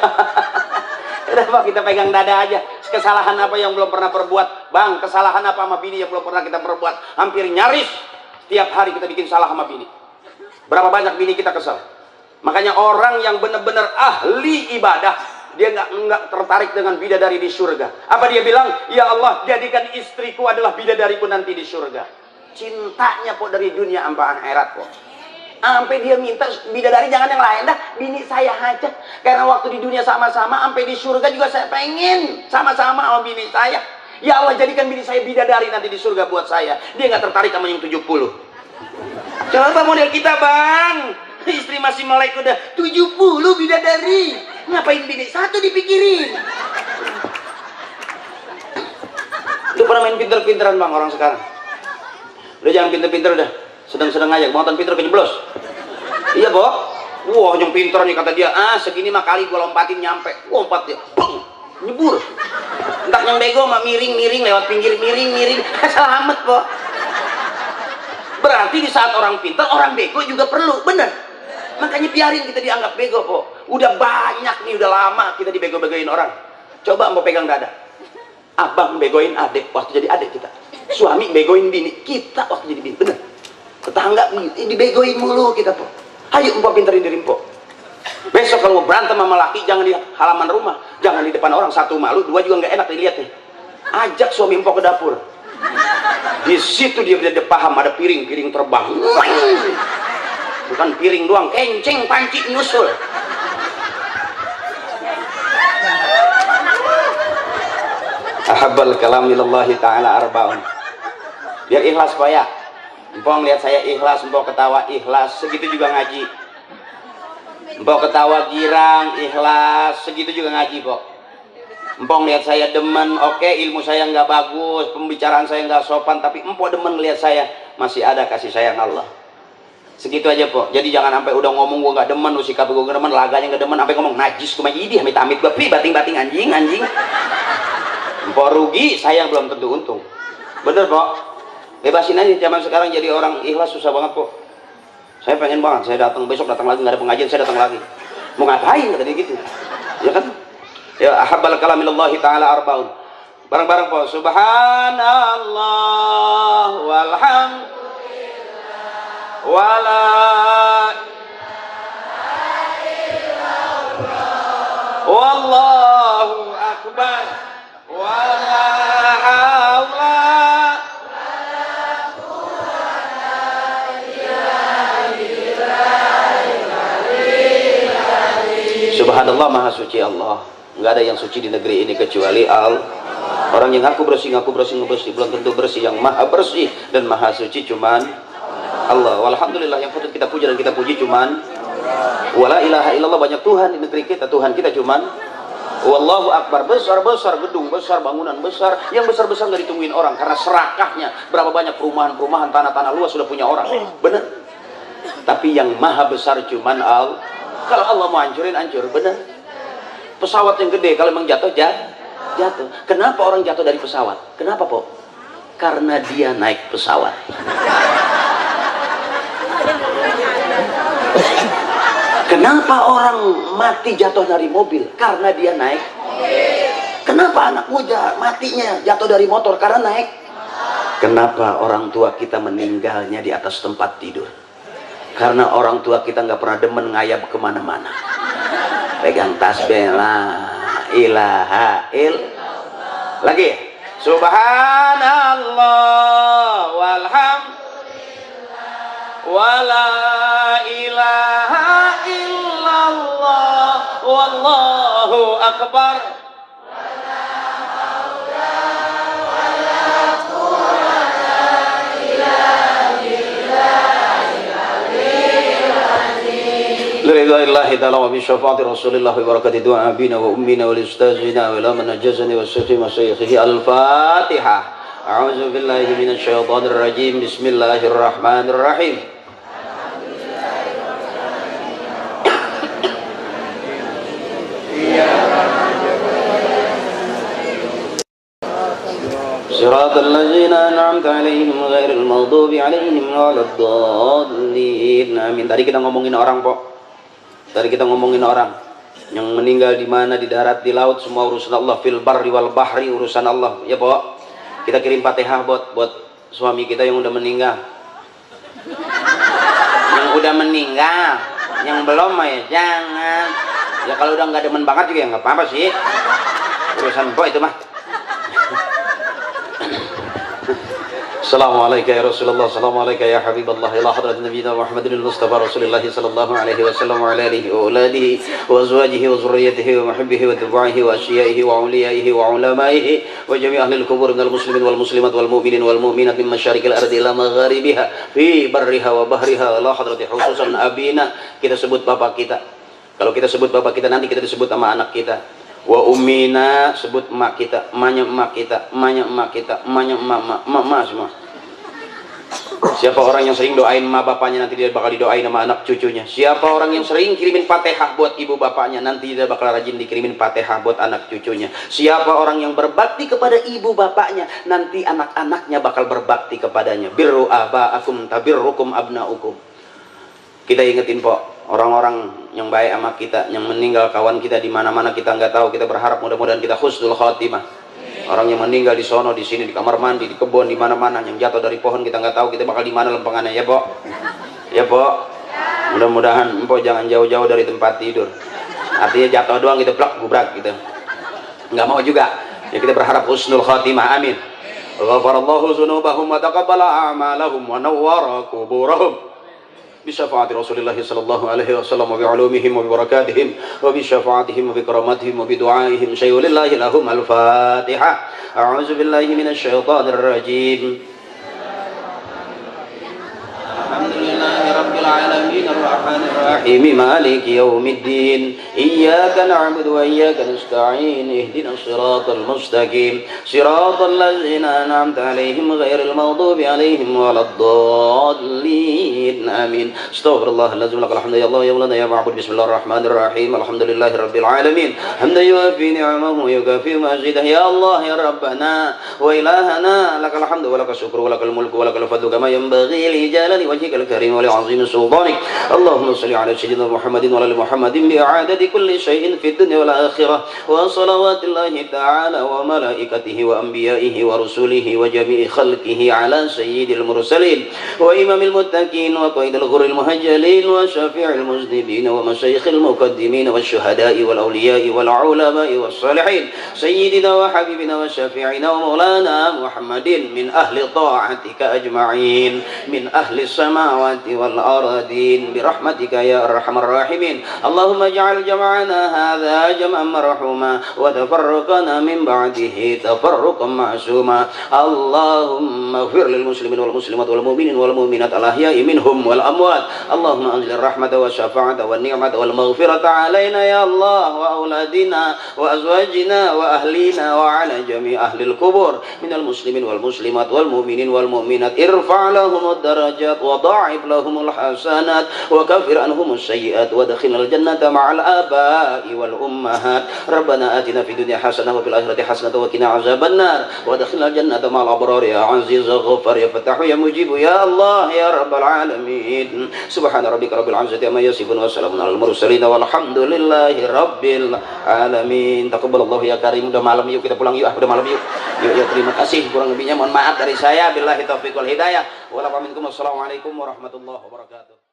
Speaker 2: udah Pak kita pegang dada aja. Kesalahan apa yang belum pernah perbuat, Bang? Kesalahan apa sama bini yang belum pernah kita perbuat? Hampir nyaris setiap hari kita bikin salah sama bini. Berapa banyak bini kita kesel? Makanya orang yang benar-benar ahli ibadah, dia nggak tertarik dengan bidadari di surga. Apa dia bilang? Ya Allah, jadikan istriku adalah bidadariku nanti di surga. Cintanya Pok dari dunia sampai akhirat Pok. Sampai dia minta bidadari jangan yang lain dah, bini saya aja. Karena waktu di dunia sama-sama, sampai di surga juga saya pengen sama-sama sama bini saya. Ya Allah, jadikan bini saya bidadari nanti di surga buat saya. Dia nggak tertarik sama yang 70. Coba model kita Bang. Istri masih melek udah 70 bidadari. Ngapain bini satu dipikirin? Lu Udah pernah main pinter-pinteran bang orang sekarang. Udah jangan pinter-pinter udah. Sedang-sedang aja. Mau pinter kejeblos. Iya Bo. Wah yang pinter nih kata dia. Segini mah kali gua lompatin nyampe. Lompat dia. Bang. Nyebur. Entah yang bego mah miring-miring lewat pinggir miring-miring. Selamat Po. Berarti di saat orang pinter, orang bego juga perlu. Bener. Makanya biarin kita dianggap bego Po. Udah banyak nih, udah lama kita dibego-begoin orang. Coba mau pegang dada. Abang begoin adik waktu jadi adik kita. Suami begoin bini kita waktu jadi bini. Bener. Tetangga dibegoin mulu kita Po. Ayo empok pinterin diri empok. Besok kalau mau berantem sama laki jangan di halaman rumah, jangan di depan orang. Satu malu, dua juga nggak enak dilihatnya. Ajak suami empok ke dapur. Di situ dia udah paham ada piring terbang. Bukan piring doang, kenceng panci nyusul. Ahabbal kalam ilallahi ta'ala arba'un. Biar ikhlas Pak ya. Empok lihat saya ikhlas, empok ketawa ikhlas, segitu juga ngaji. Empok ketawa girang ikhlas, segitu juga ngaji Pok. Empok lihat saya demen, oke, ilmu saya nggak bagus, pembicaraan saya nggak sopan, tapi empok demen lihat saya masih ada kasih sayang Allah. Segitu aja Pok. Jadi jangan sampai udah ngomong gua nggak demen, lu sikap gua nggak demen, laganya nggak demen, sampai ngomong najis cuma idi amit-amit gua pri bating-bating anjing. Empok rugi, saya belum tentu untung. Bener Pok. Bebasin aja, zaman sekarang jadi orang ikhlas susah banget Pok. Saya pengen banget, saya datang besok datang lagi, nggak ada pengajian saya datang lagi. Mau ngapain kata dia gitu. Ya kan? Ya ahabbal kalamillahi ta'ala arbaun. Bareng-bareng Pok. Subhanallah walhamdulillah wala wallahu akbar wala haula Subhanallah, maha suci Allah. Nggak ada yang suci di negeri ini kecuali orang yang ngaku bersih, belum tentu bersih. Yang maha bersih dan maha suci cuman Allah. Walhamdulillah, yang patut kita puji dan kita puji cuman wala ilaha illallah. Banyak Tuhan di negeri kita, Tuhan kita cuman wallahu akbar. Besar-besar gedung, besar bangunan besar, yang besar-besar nggak ditungguin orang karena serakahnya. Berapa banyak perumahan-perumahan, tanah-tanah luas sudah punya orang. Bener. Tapi yang maha besar cuman Allah. Kalau Allah mau hancurin, hancur. Bener. Pesawat yang gede kalau memang jatuh. Kenapa orang jatuh dari pesawat? Kenapa Po? Karena dia naik pesawat. Kenapa orang mati jatuh dari mobil? Karena dia naik. Kenapa anak muda matinya jatuh dari motor? Karena naik. Kenapa orang tua kita meninggalnya di atas tempat tidur? Karena orang tua kita nggak pernah demen ngayap kemana-mana. Pegang tasbih la ilaha illallah. Lagi. Subhanallah walhamdulillah wala ilaha illallah wallahu akbar. لله تعالى وبشفاعة رسول الله وبركة دعاء أبينا وأمنا ولأستاذنا وإلى من أجازني وسلم وشيخه. الفاتحة. أعوذ بالله من الشيطان الرجيم. بسم الله الرحمن الرحيم. صراط الذين أنعمت عليهم غير المغضوب عليهم ولا الضالين. Amin. Tadi kita ngomongin orang Pok. Tadi kita ngomongin orang yang meninggal di mana, di darat, di laut, semua urusan Allah. Fil barri wal bahri, urusan Allah. Ya Pok. Kita kirim Fatihah buat suami kita yang udah meninggal. Yang udah meninggal, yang belum ya jangan. Ya kalau udah nggak demen banget juga ya nggak apa-apa sih. Urusan Pok itu mah. Assalamualaikum ya Rasulullah, assalamualaikum ya Habibullah, ila hadrat Nabi Muhammadin al-Mustafa Rasulullah sallallahu alaihi wasallam wa ala alihi wa uladihi wa azwajihi wa zurriyyatihi wa muhibbihi wa du'aihi wa asyaihi wa awliyaihi wa ulamaihi wa jami' ahli al-kubur minal muslimin wal muslimat wal mu'minin wal mu'minat min masyarikil ardi ila magharibiha fi barriha wa bahriha ila hadrati khususan abina. Kita sebut bapak kita. Kalau kita sebut bapak kita nanti kita disebut sama anak kita. Wa ummina, sebut emak kita, emaknya emak kita, emaknya emak kita, emaknya emak semua. Siapa orang yang sering doain emak bapaknya, nanti dia bakal didoain sama anak cucunya. Siapa orang yang sering kirimin Fatihah buat ibu bapaknya, nanti dia bakal rajin dikirimin Fatihah buat anak cucunya. Siapa orang yang berbakti kepada ibu bapaknya, nanti anak-anaknya bakal berbakti kepadanya. Birru aba'akum tabirrukum abna'ukum. Kita ingetin Pok, orang-orang yang baik sama kita, yang meninggal kawan kita di mana-mana kita nggak tahu, kita berharap mudah-mudahan kita husnul khotimah. Orang yang meninggal di sono, di sini, di kamar mandi, di kebun, di mana-mana, yang jatuh dari pohon kita nggak tahu, kita bakal di mana lempengannya, ya Pok? Ya Pok? Mudah-mudahan Pok jangan jauh-jauh dari tempat tidur. Artinya jatuh doang gitu, plak, gubrak gitu. Nggak mau juga. Ya kita berharap husnul khotimah, amin. Ghafarallahu dzunubahum wa taqabbala a'malahum wa nawwara quburahum. بشفاعة رسول الله صلى الله عليه وسلم وبعلومهم وببركاتهم وبشفاعتهم وبكرامتهم وبدعائهم شيء لله لهم الفاتحة. أعوذ بالله من الشيطان الرجيم. الحمد لله رب العالمين الرحمن الرحيم مالك يوم الدين إياك نعبد وإياك نستعين اهدنا الصراط المستقيم صراط الذين أنعمت عليهم غير المغضوب عليهم ولا الضالين آمين. استغفر الله العظيم لك الحمد يا الله يا مولانا يا معبود. بسم الله الرحمن الرحيم الحمد لله رب العالمين حمدا يوافي نعمه ويكافئ مزيده. يا الله يا ربنا وإلهنا لك الحمد ولك الشكر ولك الملك ولك الفضل كما ينبغي لجلال وجهك الكريم ولعظيم سلطانك. اللهم صل على سيدنا محمد وعلى محمد بإعادة كل شيء في الدنيا والآخرة وصلوات الله تعالى وملائكته وأنبيائه ورسله وجميع خلقه على سيد المرسلين وإمام المتقين وقائد الغر المهجلين وشفيع المذنبين ومشايخ المقدمين والشهداء والأولياء والعلماء والصالحين سيدنا وحبيبنا وشفيعنا ومولانا محمد من أهل طاعتك أجمعين من أهل السماوات والأرضين برحمتك يا أرحم الراحمين. اللهم اجعل جمعنا هذا جمعا مرحوما وتفرقنا من بعده تفرقا معصوما. اللهم اغفر للمسلمين والمسلمات والمؤمنين والمؤمنات الأحياء منهم والأموات. اللهم أنزل الرحمة والشفاعة والنعمة والمغفرة علينا يا الله وأولادنا وأزواجنا وأهلينا وعلى جميع أهل القبور من المسلمين والمسلمات والمؤمنين والمؤمنات. ارفع لهم الدرجات وضاعف لهم الحسنات وكفر عنهم السيئات وادخلنا الجنة مع الآباء والأمهات. ربنا آتنا في الدنيا حسنة وفي الآخرة حسنة وقنا عذاب النار وادخلنا الجنة مع الأبرار يا عزيز غفار يا فتاح يا مجيب يا الله يا رب العالمين. سبحان ربك رب العزة عما يصفون وسلام على المرسلين والحمد لله رب العالمين. Taqabbalallahu ya karim. Udah malam yuk, kita pulang yuk. Udah malam yuk. Yuk, terima kasih. Kurang lebihnya mohon maaf dari saya. Billahi taufiq wal hidayah. Wassalamualaikum warahmatullahi wabarakatuh.